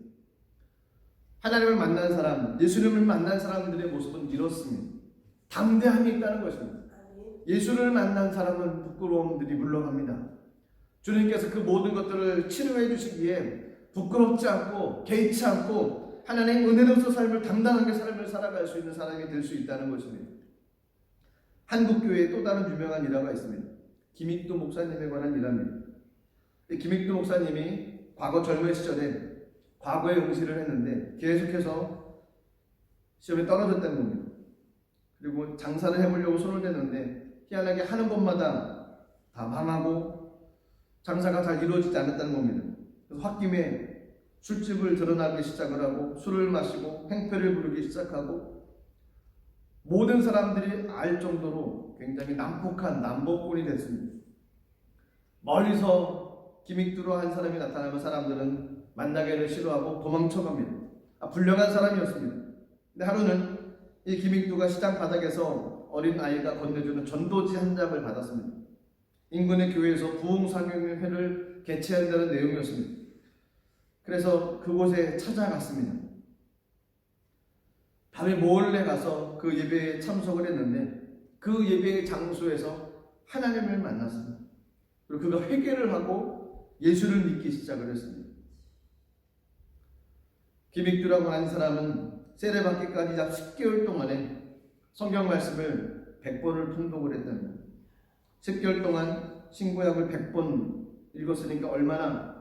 [SPEAKER 1] 하나님을 만난 사람, 예수님을 만난 사람들의 모습은 이렇습니다. 담대함이 있다는 것입니다. 예수를 만난 사람은 부끄러움들이 물러갑니다. 주님께서 그 모든 것들을 치료해 주시기에 부끄럽지 않고 개의치 않고 하나님 은혜로서 삶을 당당하게 삶을 살아갈 수 있는 사람이 될 수 있다는 것입니다. 한국교회에 또 다른 유명한 일화가 있습니다. 김익두 목사님에 관한 일화입니다. 김익두 목사님이 과거 젊은 시절에 과거에 응시를 했는데 계속해서 시험에 떨어졌다는 겁니다. 그리고 장사를 해보려고 손을 댔는데 희한하게 하는 곳마다 다 망하고 장사가 잘 이루어지지 않았다는 겁니다. 그래서 홧김에 술집을 드러나기 시작을 하고 술을 마시고 행패를 부르기 시작하고 모든 사람들이 알 정도로 굉장히 난폭한 남보꾼이 됐습니다. 멀리서 김익두로 한 사람이 나타나면 사람들은 만나기를 싫어하고 도망쳐갑니다. 불량한 사람이었습니다. 근데 하루는 이 김익두가 시장 바닥에서 어린 아이가 건네주는 전도지 한 장을 받았습니다. 인근의 교회에서 부흥상용회를 개최한다는 내용이었습니다. 그래서 그곳에 찾아갔습니다. 밤에 몰래 가서 그 예배에 참석을 했는데 그 예배의 장소에서 하나님을 만났습니다. 그리고 그가 회개를 하고 예수를 믿기 시작을 했습니다. 김익두라고 하는 사람은 세례받기까지 약 10개월 동안에 성경 말씀을 100번을 통독을 했답니다. 10개월 동안 신구약을 100번 읽었으니까 얼마나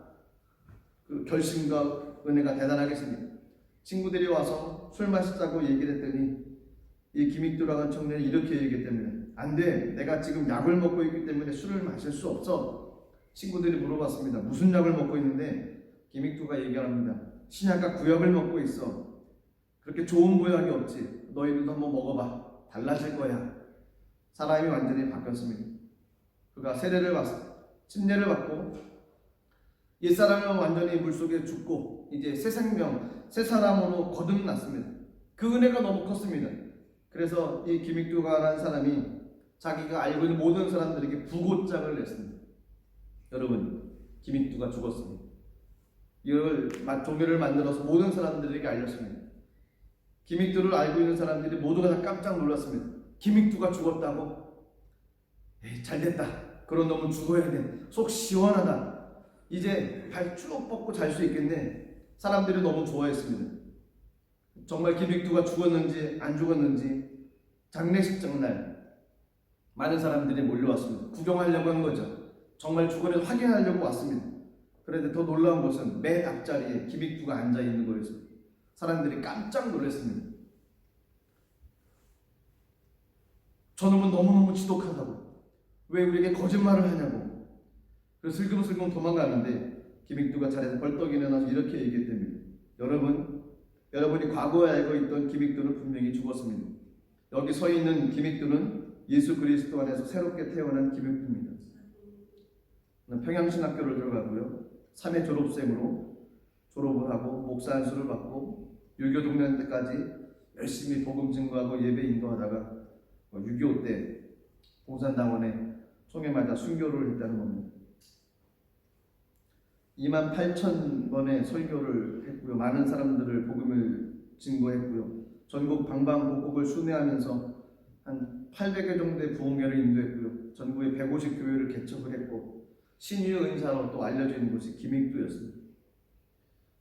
[SPEAKER 1] 그 결심과 은혜가 대단하겠습니까? 친구들이 와서 술 마시자고 얘기를 했더니 이 김익두라고 하는 청년이 이렇게 얘기했답니다. 안 돼. 내가 지금 약을 먹고 있기 때문에 술을 마실 수 없어. 친구들이 물어봤습니다. 무슨 약을 먹고 있는데 김익두가 얘기합니다. 신약과 구약을 먹고 있어. 그렇게 좋은 보약이 없지. 너희들도 한번 먹어봐. 달라질 거야. 사람이 완전히 바뀌었습니다. 그가 세례를 받았어. 침례를 받고 옛사람은 완전히 물속에 죽고 이제 새 생명, 새 사람으로 거듭났습니다. 그 은혜가 너무 컸습니다. 그래서 이 김익두가라는 사람이 자기가 알고 있는 모든 사람들에게 부고장을 냈습니다. 여러분, 김익두가 죽었습니다. 이걸 종교를 만들어서 모든 사람들에게 알렸습니다. 김익두를 알고 있는 사람들이 모두가 다 깜짝 놀랐습니다. 김익두가 죽었다고? 에이, 잘됐다. 그런 놈은 죽어야 돼. 속 시원하다. 이제 발 쭉 뻗고 잘 수 있겠네. 사람들이 너무 좋아했습니다. 정말 김익두가 죽었는지 안 죽었는지 장례식장 날 많은 사람들이 몰려왔습니다. 구경하려고 한 거죠. 정말 죽었는지 확인하려고 왔습니다. 그런데 더 놀라운 것은 맨 앞자리에 김익두가 앉아 있는 거였습니다. 사람들이 깜짝 놀랐습니다. 저놈은 너무너무 지독하다고. 왜 우리에게 거짓말을 하냐고. 그래서 슬금슬금 도망가는데 김익두가 자리에서 벌떡 일어나서 이렇게 얘기했답니다. 여러분이 과거에 알고 있던 김익두는 분명히 죽었습니다. 여기 서 있는 김익두는 예수 그리스도 안에서 새롭게 태어난 김익두입니다. 평양신학교를 들어가고요. 3회 졸업생으로 졸업을 하고 목사 안수를 받고 유교 동년 때까지 열심히 복음 증거하고 예배 인도하다가 6.25 때 공산당원에 총에 맞아 순교를 했다는 겁니다. 28,000번의 설교를 했고요. 많은 사람들을 복음을 증거했고요. 전국 방방곡곡을 순회하면서 한 800여 정도의 부흥회를 인도했고요. 전국에 150교회를 개척을 했고 신유의 은사로 또 알려져 있는 곳이 김익두였습니다.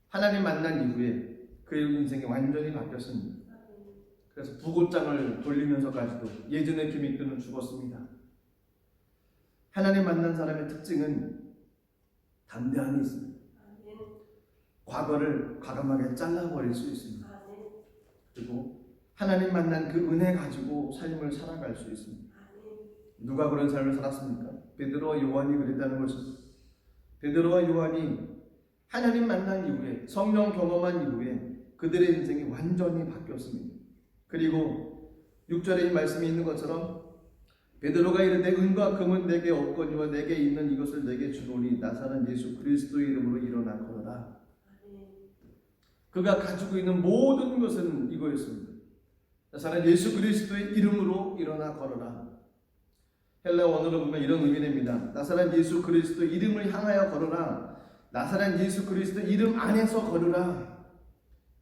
[SPEAKER 1] 하나님 만난 이후에 그의 인생이 완전히 바뀌었습니다. 그래서 부고장을 돌리면서까지도 예전의 김익두는 죽었습니다. 하나님 만난 사람의 특징은 담대함이 있습니다. 과거를 과감하게 잘라버릴 수 있습니다. 그리고 하나님 만난 그 은혜 가지고 삶을 살아갈 수 있습니다. 누가 그런 삶을 살았습니까? 베드로와 요한이 그랬다는 것입니다. 베드로와 요한이 하나님 만난 이후에 성령 경험한 이후에 그들의 인생이 완전히 바뀌었습니다. 그리고 6절에 이 말씀이 있는 것처럼 베드로가 이르되 은과 금은 내게 없거니와 내게 있는 이것을 내게 주노니 나사렛 예수 그리스도의 이름으로 일어나 걸어라. 그가 가지고 있는 모든 것은 이거였습니다. 나사렛 예수 그리스도의 이름으로 일어나 걸어라. 헬라 원어로 보면 이런 의미입니다. 나사렛 예수 그리스도의 이름을 향하여 걸어라. 나사렛 예수 그리스도의 이름 안에서 걸으라.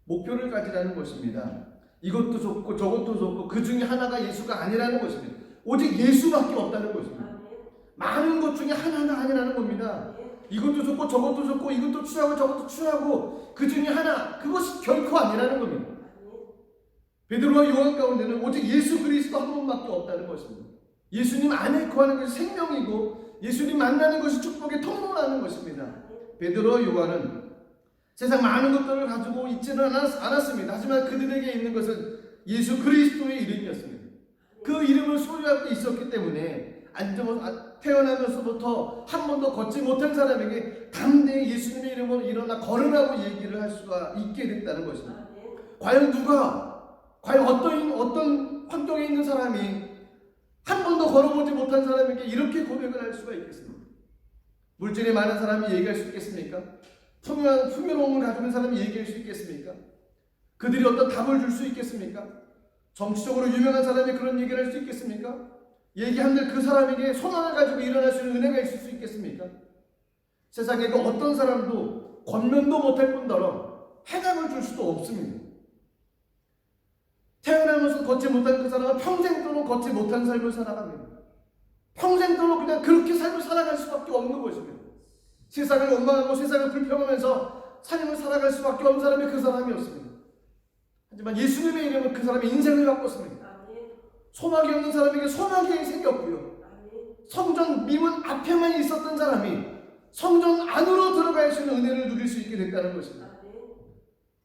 [SPEAKER 1] 목표를 가지라는 것입니다. 이것도 좋고 저것도 좋고 그 중에 하나가 예수가 아니라는 것입니다. 오직 예수밖에 없다는 것입니다. 많은 것 중에 하나가 아니라는 겁니다. 이것도 좋고 저것도 좋고 이것도 취하고 저것도 취하고 그 중에 하나, 그것이 결코 아니라는 겁니다. 베드로와 요한 가운데는 오직 예수 그리스도 한 분밖에 없다는 것입니다. 예수님 안에 거하는 것이 생명이고 예수님 만나는 것이 축복의 통로라는 것입니다. 베드로와 요한은 세상 많은 것들을 가지고 있지는 않았습니다. 하지만 그들에게 있는 것은 예수 그리스도의 이름이었습니다. 그 이름을 소유하고 있었기 때문에 태어나면서부터 한 번도 걷지 못한 사람에게 담대히 예수님의 이름으로 일어나 걸으라고 얘기를 할 수가 있게 됐다는 것입니다. 과연 어떤 환경에 있는 사람이 한 번도 걸어보지 못한 사람에게 이렇게 고백을 할 수가 있겠습니까? 물질이 많은 사람이 얘기할 수 있겠습니까? 풍요로움을 가지고 있는 사람이 얘기할 수 있겠습니까? 그들이 어떤 답을 줄 수 있겠습니까? 정치적으로 유명한 사람이 그런 얘기를 할 수 있겠습니까? 얘기한들 그 사람에게 소망을 가지고 일어날 수 있는 은혜가 있을 수 있겠습니까? 세상에 그 어떤 사람도 권면도 못할 뿐더러 해답을 줄 수도 없습니다. 태어나면서 걷지 못한 그 사람은 평생 동안 걷지 못한 삶을 살아갑니다. 평생 동안 그냥 그렇게 삶을 살아갈 수밖에 없는 것입니다. 세상을 원망하고 세상을 불평하면서 삶을 살아갈 수밖에 없는 사람이 그 사람이었습니다. 하지만 예수님의 이름은 그 사람의 인생을 바꿨습니다. 소망이 없는 사람에게 소망이 생겼고요. 성전 미문 앞에만 있었던 사람이 성전 안으로 들어갈 수 있는 은혜를 누릴 수 있게 됐다는 것입니다.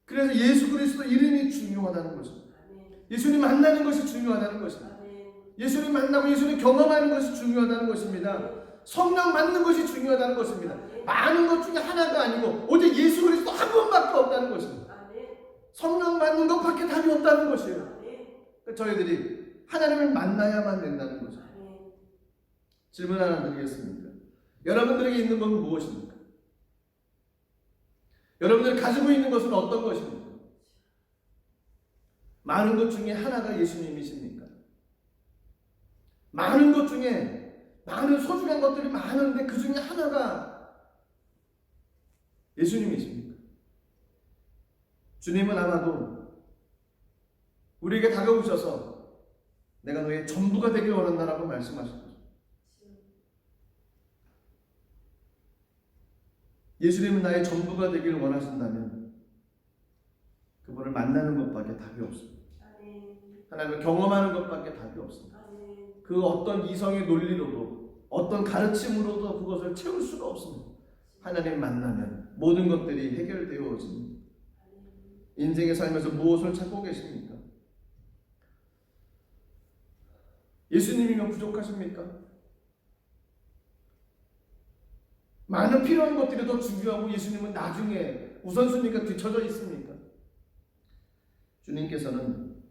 [SPEAKER 1] 그래서 예수 그리스도 이름이 중요하다는 것입니다. 예수님 만나는 것이 중요하다는 것입니다. 예수님 만나고 예수님 경험하는 것이 중요하다는 것입니다. 성령 받는 것이 중요하다는 것입니다. 많은 것 중에 하나가 아니고 오직 예수 그리스도 한 분밖에 없다는 것입니다. 성령 받는 것밖에 답이 없다는 것이에요. 저희들이 하나님을 만나야만 된다는 거죠. 질문 하나 드리겠습니다. 여러분들에게 있는 것은 무엇입니까? 여러분들이 가지고 있는 것은 어떤 것입니까? 많은 것 중에 하나가 예수님이십니까? 많은 것 중에 많은 소중한 것들이 많은데 그 중에 하나가 예수님이십니까? 주님은 아마도 우리에게 다가오셔서 내가 너의 전부가 되길 원한다라고 말씀하신 거죠. 예수님은 나의 전부가 되길 원하신다면 그분을 만나는 것밖에 답이 없습니다. 하나님을 경험하는 것밖에 답이 없습니다. 그 어떤 이성의 논리로도 어떤 가르침으로도 그것을 채울 수가 없습니다. 하나님 만나면 모든 것들이 해결되어집니다. 인생의 삶에서 무엇을 찾고 계십니까? 예수님이면 부족하십니까? 많은 필요한 것들이 더 중요하고 예수님은 나중에 우선순위가 뒤쳐져 있습니까? 주님께서는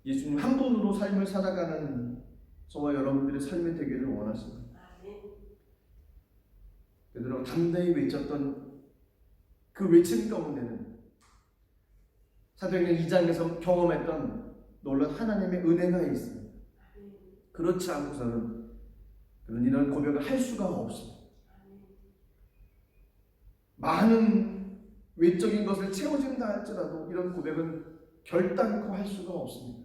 [SPEAKER 1] 예수님 한 분으로 삶을 살아가는 저와 여러분들의 삶이 되기를 원하십니다. 그대로 담대히 외쳤던 그 외침 가운데는 사도행전 2장에서 경험했던 놀라운 하나님의 은혜가 있습니다. 그렇지 않고서는 그런 이런 고백을 할 수가 없습니다. 많은 외적인 것을 채워진다 할지라도 이런 고백은 결단코 할 수가 없습니다.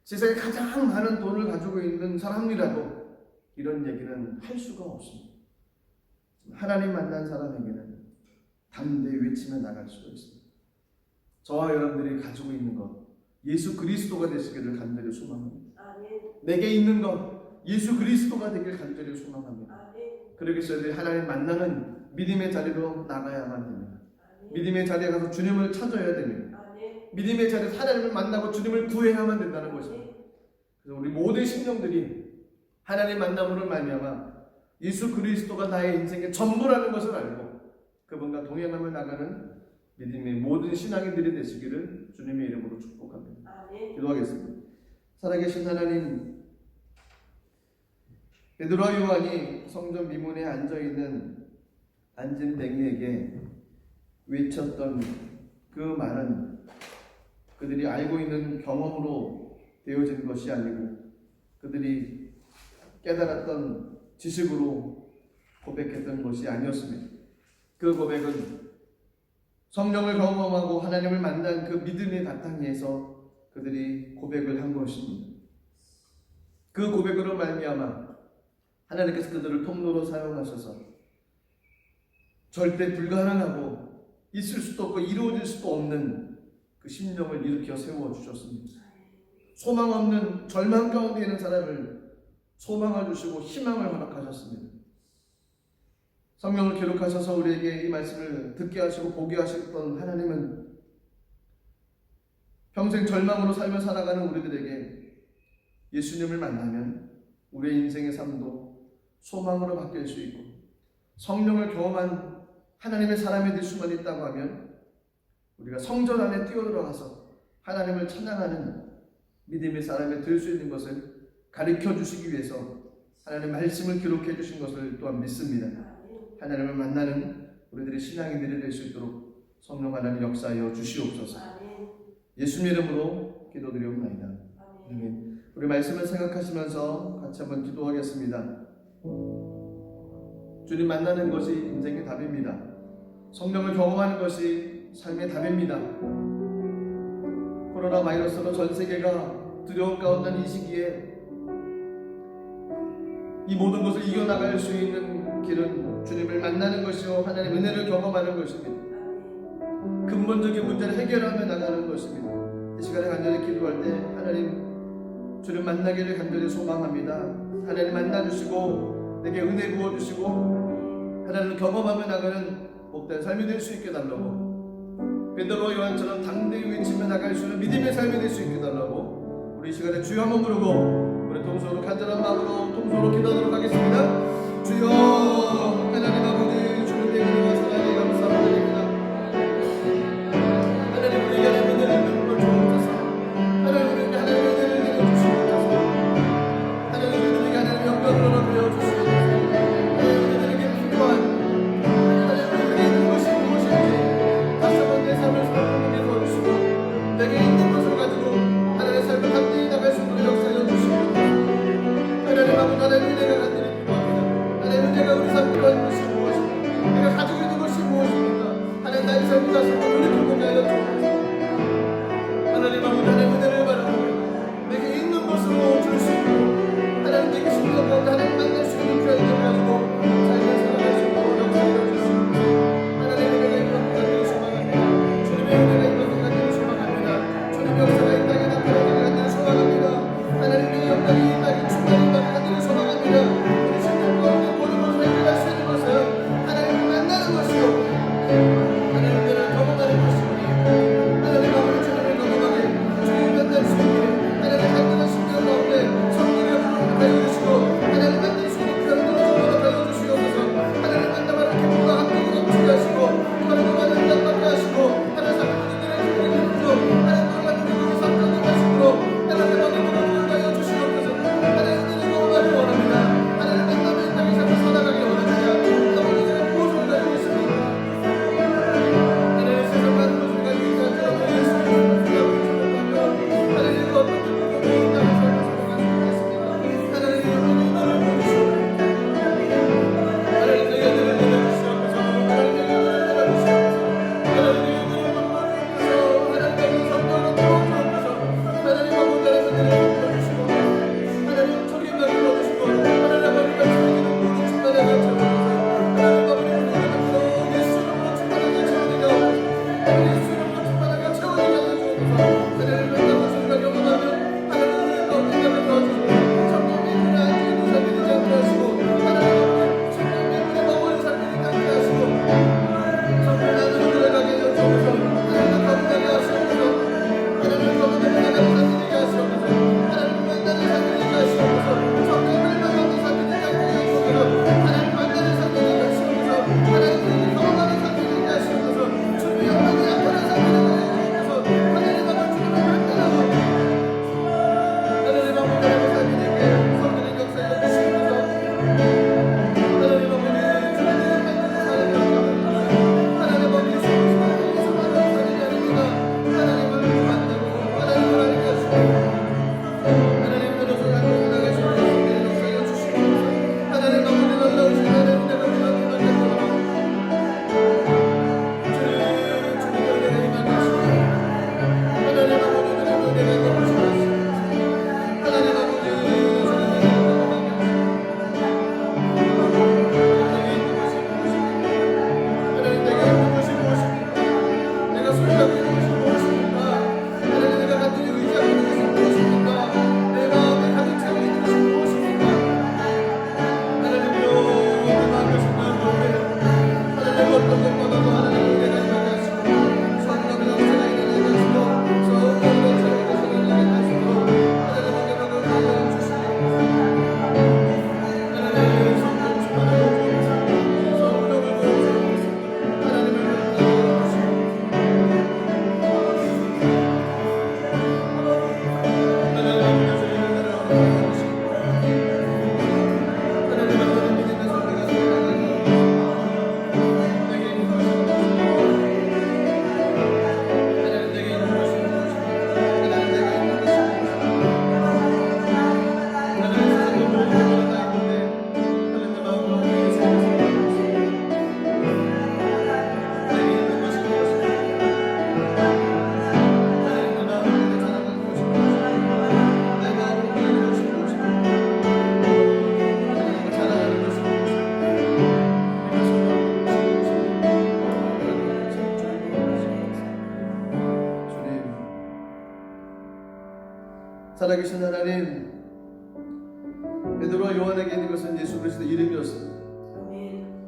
[SPEAKER 1] 세상에 가장 많은 돈을 가지고 있는 사람이라도 이런 얘기는 할 수가 없습니다. 하나님 만난 사람에게는 담대히 외치며 나갈 수가 있습니다. 저와 여러분들이 가지고 있는 것 예수 그리스도가 되시기를 간절히 소망합니다. 내게 있는 것 예수 그리스도가 되길 간절히 소망합니다. 그러기 위해서 하나님 만나는 믿음의 자리로 나가야만 됩니다. 믿음의 자리에 가서 주님을 찾아야 됩니다. 믿음의 자리에서 하나님을 만나고 주님을 구해야만 된다는 것입니다. 그래서 우리 모든 심령들이 하나님 만남으로 말미암아 예수 그리스도가 나의 인생의 전부라는 것을 알고 그분과 동행하며 나가는 믿음의 모든 신앙인들이 되시기를 주님의 이름으로 축복합니다. 기도하겠습니다. 살아계신 하나님, 베드로와 요한이 성전 미문에 앉은 뱅이에게 외쳤던 그 말은 그들이 알고 있는 경험으로 되어진 것이 아니고 그들이 깨달았던 지식으로 고백했던 것이 아니었습니다. 그 고백은 성령을 경험하고 하나님을 만난 그 믿음의 바탕에서 그들이 고백을 한 것입니다. 그 고백으로 말미암아 하나님께서 그들을 통로로 사용하셔서 절대 불가능하고 있을 수도 없고 이루어질 수도 없는 그 심령을 일으켜 세워주셨습니다. 소망 없는 절망 가운데 있는 사람을 소망을 주시고 희망을 허락하셨습니다. 성령을 기록하셔서 우리에게 이 말씀을 듣게 하시고 보게 하셨던 하나님은 평생 절망으로 삶을 살아가는 우리들에게 예수님을 만나면 우리의 인생의 삶도 소망으로 바뀔 수 있고 성령을 경험한 하나님의 사람이 될 수만 있다고 하면 우리가 성전 안에 뛰어들어가서 하나님을 찬양하는 믿음의 사람이 될 수 있는 것을 가르쳐 주시기 위해서 하나님의 말씀을 기록해 주신 것을 또한 믿습니다. 하나님을 만나는 우리들의 신앙인들이 될 수 있도록 성령 하나님 역사하여 주시옵소서. 예수님 이름으로 기도드리옵나이다. 아멘. 우리 말씀을 생각하시면서 같이 한번 기도하겠습니다. 주님 만나는 것이 인생의 답입니다. 성령을 경험하는 것이 삶의 답입니다. 코로나 바이러스로 전 세계가 두려움 가운데 이 시기에 이 모든 것을 이겨나갈 수 있는 길은 주님을 만나는 것이요 하나님의 은혜를 경험하는 것입니다. 근본적인 문제를 해결하며 나가는 것입니다. 이 시간에 간절히 기도할 때 하나님 주님 만나기를 간절히 소망합니다. 하나님 만나주시고 내게 은혜 부어주시고 하나님을 경험하며 나가는 복된 삶이 될 수 있게 달라고 베드로 요한처럼 당대히 외치며 나갈 수 있는 믿음의 삶이 될 수 있게 달라고 우리 이 시간에 주여 한번 부르고 우리 통솔로 간절한 마음으로 통솔로 기도하도록 하겠습니다. 주여 하나님 아버지 주님의 은혜와 사랑에 감사드립니다. 하나님 은혜가 간절히 필요합니다. 하나님 은혜가 우리 삶에 필요한 것이 무엇입니까? 내가 가지고 있는 것이 무엇입니까? 하나님 나의 삶이 다시 한번 돌이켜보게 하여 주옵소서. 하나님 아버지 하나님 은혜를 바라보며 내게 있는 것으로 줄 수 있고 하나님 내게 신경 가운데 하나님 만날 수 있는 그런 일 가지고 삶을 살아갈 수 있도록 역사해 주시옵소서. 하나님 은혜가 있는 것 같기를 소망합니다. 주님의 은혜가 있는 것 같기를 소망합니다. 주님의 역사가 이 땅에 나타나기를 간절히 소망합니다. 하나님의 영광이 이 땅에 충만히 나타나기를 소망합니다. 우리 생명 가운데 모든 것을 해결할 수 있는 것은 하나님을 만나는 것이요 하나님들을 경험하는 것이오니 하나님 아버지 주님을 경험하게 주님 만날 수 있게 하나님 간단한 심령 가운데 성령의 불을 가여 주시고 하나님 만날 수 있는 그런 것을 가여 주시옵소서. 하나님 만나면 기쁨과 함께 넘치게 하시고 하나님 만날 땅받게 하시고 하나님 사람들의 기쁨을 주시고 하나님 놀라는 기쁨이 삼가게 하시고 하나님 아버지 기쁨을 가여 주시옵소서. 하나님 은혜를 경험하기 원합니다. 하나님 만나면 이 땅에 살고 살아가기 원합니다. 아버지가 무엇을 가지고 있습니까? 하나님 세상 많은 것을 가지고 있다는 예수 그리스도의 하나님 어떤 기쁨이 이 땅에 살고 살아갈 수 있겠습니까? 하나님 은혜를 보여주시옵소서. 하나님 내게 은혜를 내려주시옵소서. 하나님 내게 은혜를 내려주시옵소서. 하나님 내게 은혜를 베풀어주옵소서. 하나님 내게 성령을 부어주옵소서. 하나님 아버지 은혜를 베풀어주시고 하나님 적임을 불러주시고 하나님 아버지 말씀에게는 모든 충만하게 채워주소서. 하나님 아버지 우리가 예수 이름으로 충만하게 채워지게 하옵소서. 예수 이름으로 충만하게 채워지게 하옵소서. 하나님 만나고 우리가 경험하면 하나님 우리 가운데 나가 도와주시고 성령의 은혜 안에 있는 삶이 되지 않게 하시고 하나님 아버지 성령의 은혜 머무는 삶이 되지 않게 하시고 성령 안으로 들어가게 하여 주옵소서. 하나님 거듭나게 하시옵소서. 하나님 거듭나게 나가는 삶이 되게 하시옵소서. 하나님 만나는 삶이 되게 하시옵소서. 성령을 만나는 삶이 되게 하시옵소서. 하나님 만나는 삶이 되게 하시옵소서. 하나님 우리를 경험하는 삶이 되게 하시옵소서. 주님의 영광이 나타나는 삶이 되게 하시옵소서. 하나님 아버지 주님을 만나고 하나님 아버지 나의 삶이 되게 성령의 역사에 주시옵소서. 하나님 아버지 주님의 만나는 사람이 없습니다. 하나님 아버지 예수 그리스도에서 만나는 사람이 아닙니다. 하나님을 만나고 하나님을 알게 하시고 하나님 들어서 나가게 하시고 성령의 역사에 주시옵소서. 하나님 아버지 놀라우신 하나님 내가 우리 앞에 만나고 주님의 은혜가 임하게 하시고 하나님 아버지 주님의 은혜가 넘치게 하시고 하나님 아버지 주님의 은혜가 임하게 하시고 내게 있는 것이 무엇입니까? 하나님 내가 소유하고 있는 것이 무엇입니까? 하나님 내가 간절히 의지하고 있는 것이 무엇입니까? 내 마음에 가득 차고 있는 것이 무엇입니까? 하나님이여 내 마음의 순간 가운데 하나님 어떤 것보다도 하나님 은혜가 임하게 하시고 성령의 역사가 일어나게 하시고 성령의 역사가 일어나게 하시고 하나님 은혜를 주시옵소서. 하나님 성령 충만하게 주옵소서. 성령을 부어주옵소서. 하나님을 만나주시옵소서. 하나님 아버지 주님의 은혜를 허락하시고 하나님 아버지 믿음의 소리가 살아나게 내게 있는 것이 무엇입니까? 하나님 내게 있는 것이 무엇입니까? 하나님 내게 있는 것이 무엇입니까? 하나님 세상의 모든 것을 다 있는데 하나님 내 마음 가운데 예수님을 생각하옵소서. 내게 있는 것이 무엇입니까? 하나님 내 마음을 내게 자랑하는 것이 무엇입니까? 내 마음을 보이는 것이 무엇입니까? 하나님을 자랑하는 것이 무엇입니까? 내가 소유하고 있는 것이 무엇입니까? 주님 살아계신 하나님 베드로와 요한에게 있는 것은 예수 그리스도 이름이었습니다.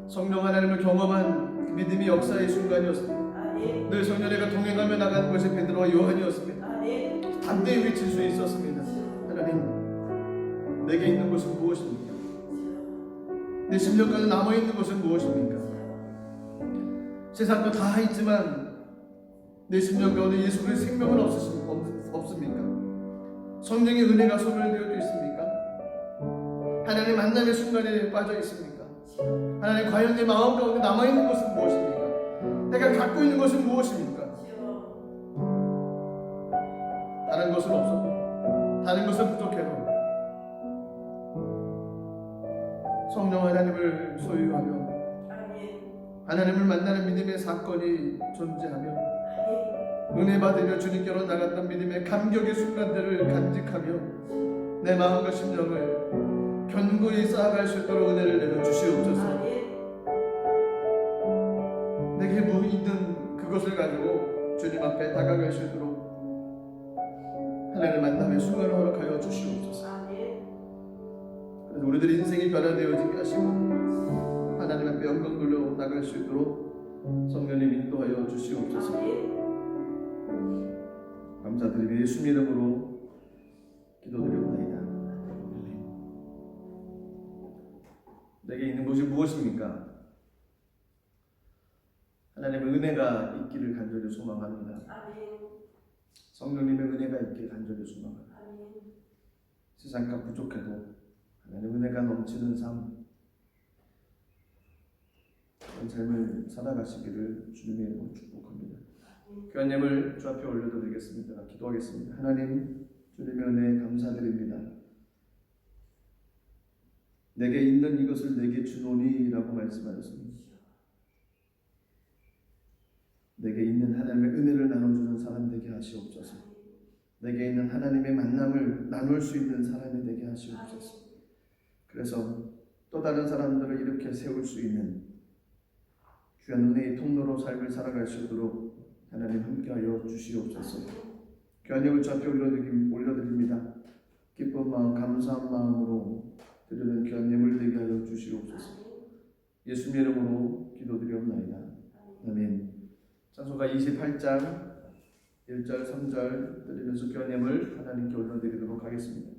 [SPEAKER 1] 성령 하나님을 경험한 믿음의 역사의 순간이었습니다. 늘 성령님과 동행하며 나가는 것이 베드로와 요한이었습니다. 담대히 외칠 수 있었습니다. 하나님 내게 있는 것은 무엇입니까? 내 심령 가운데 남아있는 것은 무엇입니까? 세상 거 다 있지만 내 심령 가운데 예수 그리스도의 생명은 없습니까? 성령의 은혜가 소멸되어 있습니까? 하나님 만남의 순간에 빠져 있습니까? 하나님 과연 내 마음 가운데 남아있는 것은 무엇입니까? 내가 갖고 있는 것은 무엇입니까? 다른 것은 없어도 다른 것은 부족해도 성령 하나님을 소유하며 하나님을 만나는 믿음의 사건이 존재하며 은혜 받으며 주님께로 나갔던 믿음의 감격의 순간들을 간직하며 내 마음과 심령을 견고히 쌓아갈 수 있도록 은혜를 내려 주시옵소서. 내게 뭐 있는 그것을 가지고 주님 앞에 다가갈 수 있도록 하나님을 만남의 순간을 허락하여 주시옵소서. 그래서 우리들의 인생이 변화되어지게 하시고 하나님 앞에 영광 돌려 나갈 수 있도록 성령님 인도하여 주시옵소서. 감사드리며 예수 이름으로 기도드리옵나이다. 내게 있는 것이 무엇입니까? 하나님의 은혜가 있기를 간절히 소망합니다. 성령님의 은혜가 있기를 간절히 소망합니다. 세상과 부족해도 하나님의 은혜가 넘치는 삶, 그런 삶을 살아가시기를 주님의 이름으로 축복합니다. 교환님을 주 앞에 올려드리겠습니다. 기도하겠습니다. 하나님, 주님의 은혜에 감사드립니다. 내게 있는 이것을 내게 주노니 라고 말씀하셨습니다. 내게 있는 하나님의 은혜를 나눠주는 사람 되게 하시옵소서. 내게 있는 하나님의 만남을 나눌 수 있는 사람이 되게 하시옵소서. 그래서 또 다른 사람들을 이렇게 세울 수 있는 귀한 은혜의 통로로 삶을 살아갈 수 있도록 하나님 함께하여 주시옵소서. 귀한 영을 주 앞에 올려드립니다. 기쁜 마음, 감사한 마음으로 드리는 귀한 예물 되게 하여 주시옵소서. 예수님 이름으로 기도드리옵나이다. 아멘. 찬송가 28장 1절 3절 드리면서 귀한 예물 하나님께 올려드리도록 하겠습니다.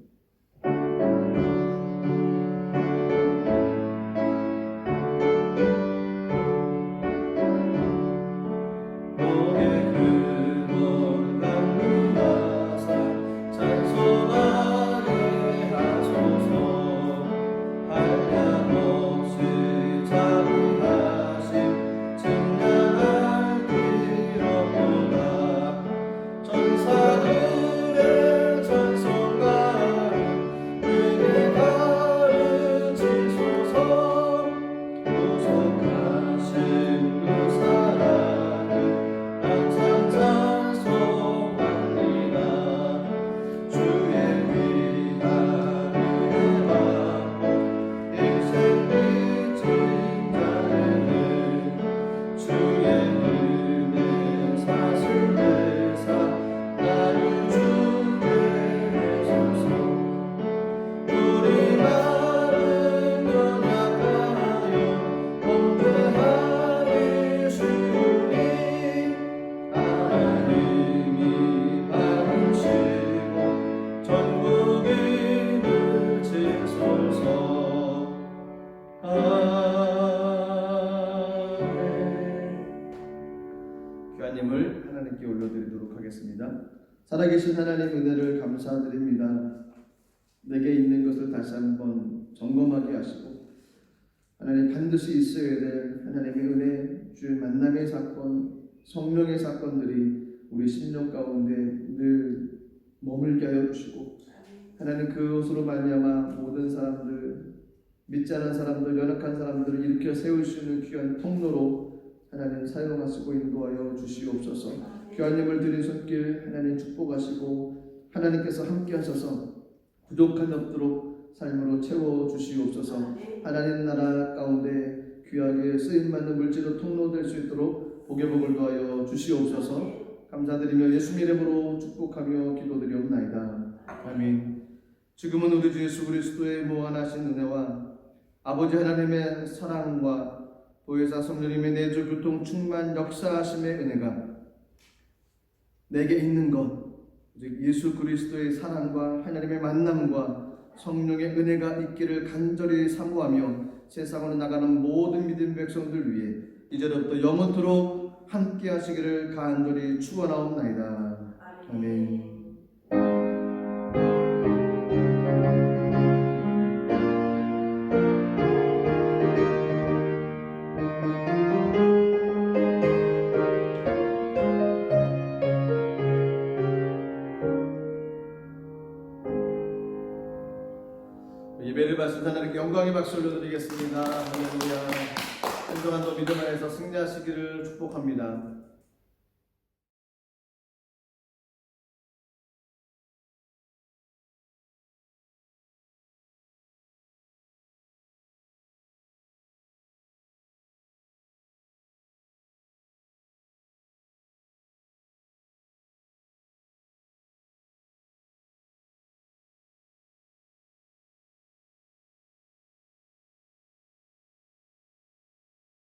[SPEAKER 1] 하나님을 하나님께 올려드리도록 하겠습니다. 살아계신 하나님 은혜를 감사드립니다. 내게 있는 것을 다시 한번 점검하게 하시고 하나님 반드시 있어야 될 하나님의 은혜, 주의 만남의 사건, 성령의 사건들이 우리 심령 가운데 늘 머물게 하여 주시고 하나님 그것으로 말미암아 모든 사람들, 믿지 않은 사람들, 연약한 사람들을 일으켜 세울 수 있는 귀한 통로로 하나님 사용하시고 인도하여 주시옵소서. 귀한 예물 드린 손길 하나님 축복하시고 하나님께서 함께 하셔서 부족함이 없도록 삶으로 채워 주시옵소서. 하나님 나라 가운데 귀하게 쓰임받는 물질로 통로될 수 있도록 복의 복을 더하여 주시옵소서. 감사드리며 예수 이름으로 축복하며 기도드리옵나이다. 아멘. 지금은 우리 주 예수 그리스도의 무한하신 은혜와 아버지 하나님의 사랑과 보혜사 성령님의 내주 교통 충만 역사하심의 은혜가 내게 있는 것, 즉 예수 그리스도의 사랑과 하나님의 만남과 성령의 은혜가 있기를 간절히 사모하며 세상으로 나가는 모든 믿음 백성들 위해 이제부터 영원토록 함께 하시기를 간절히 축원하옵나이다. 아멘. 예배를 받으신 하나님께 영광의 박수 올려드리겠습니다. 할렐루야. 한동안도 믿음 안에서 승리하시기를 축복합니다.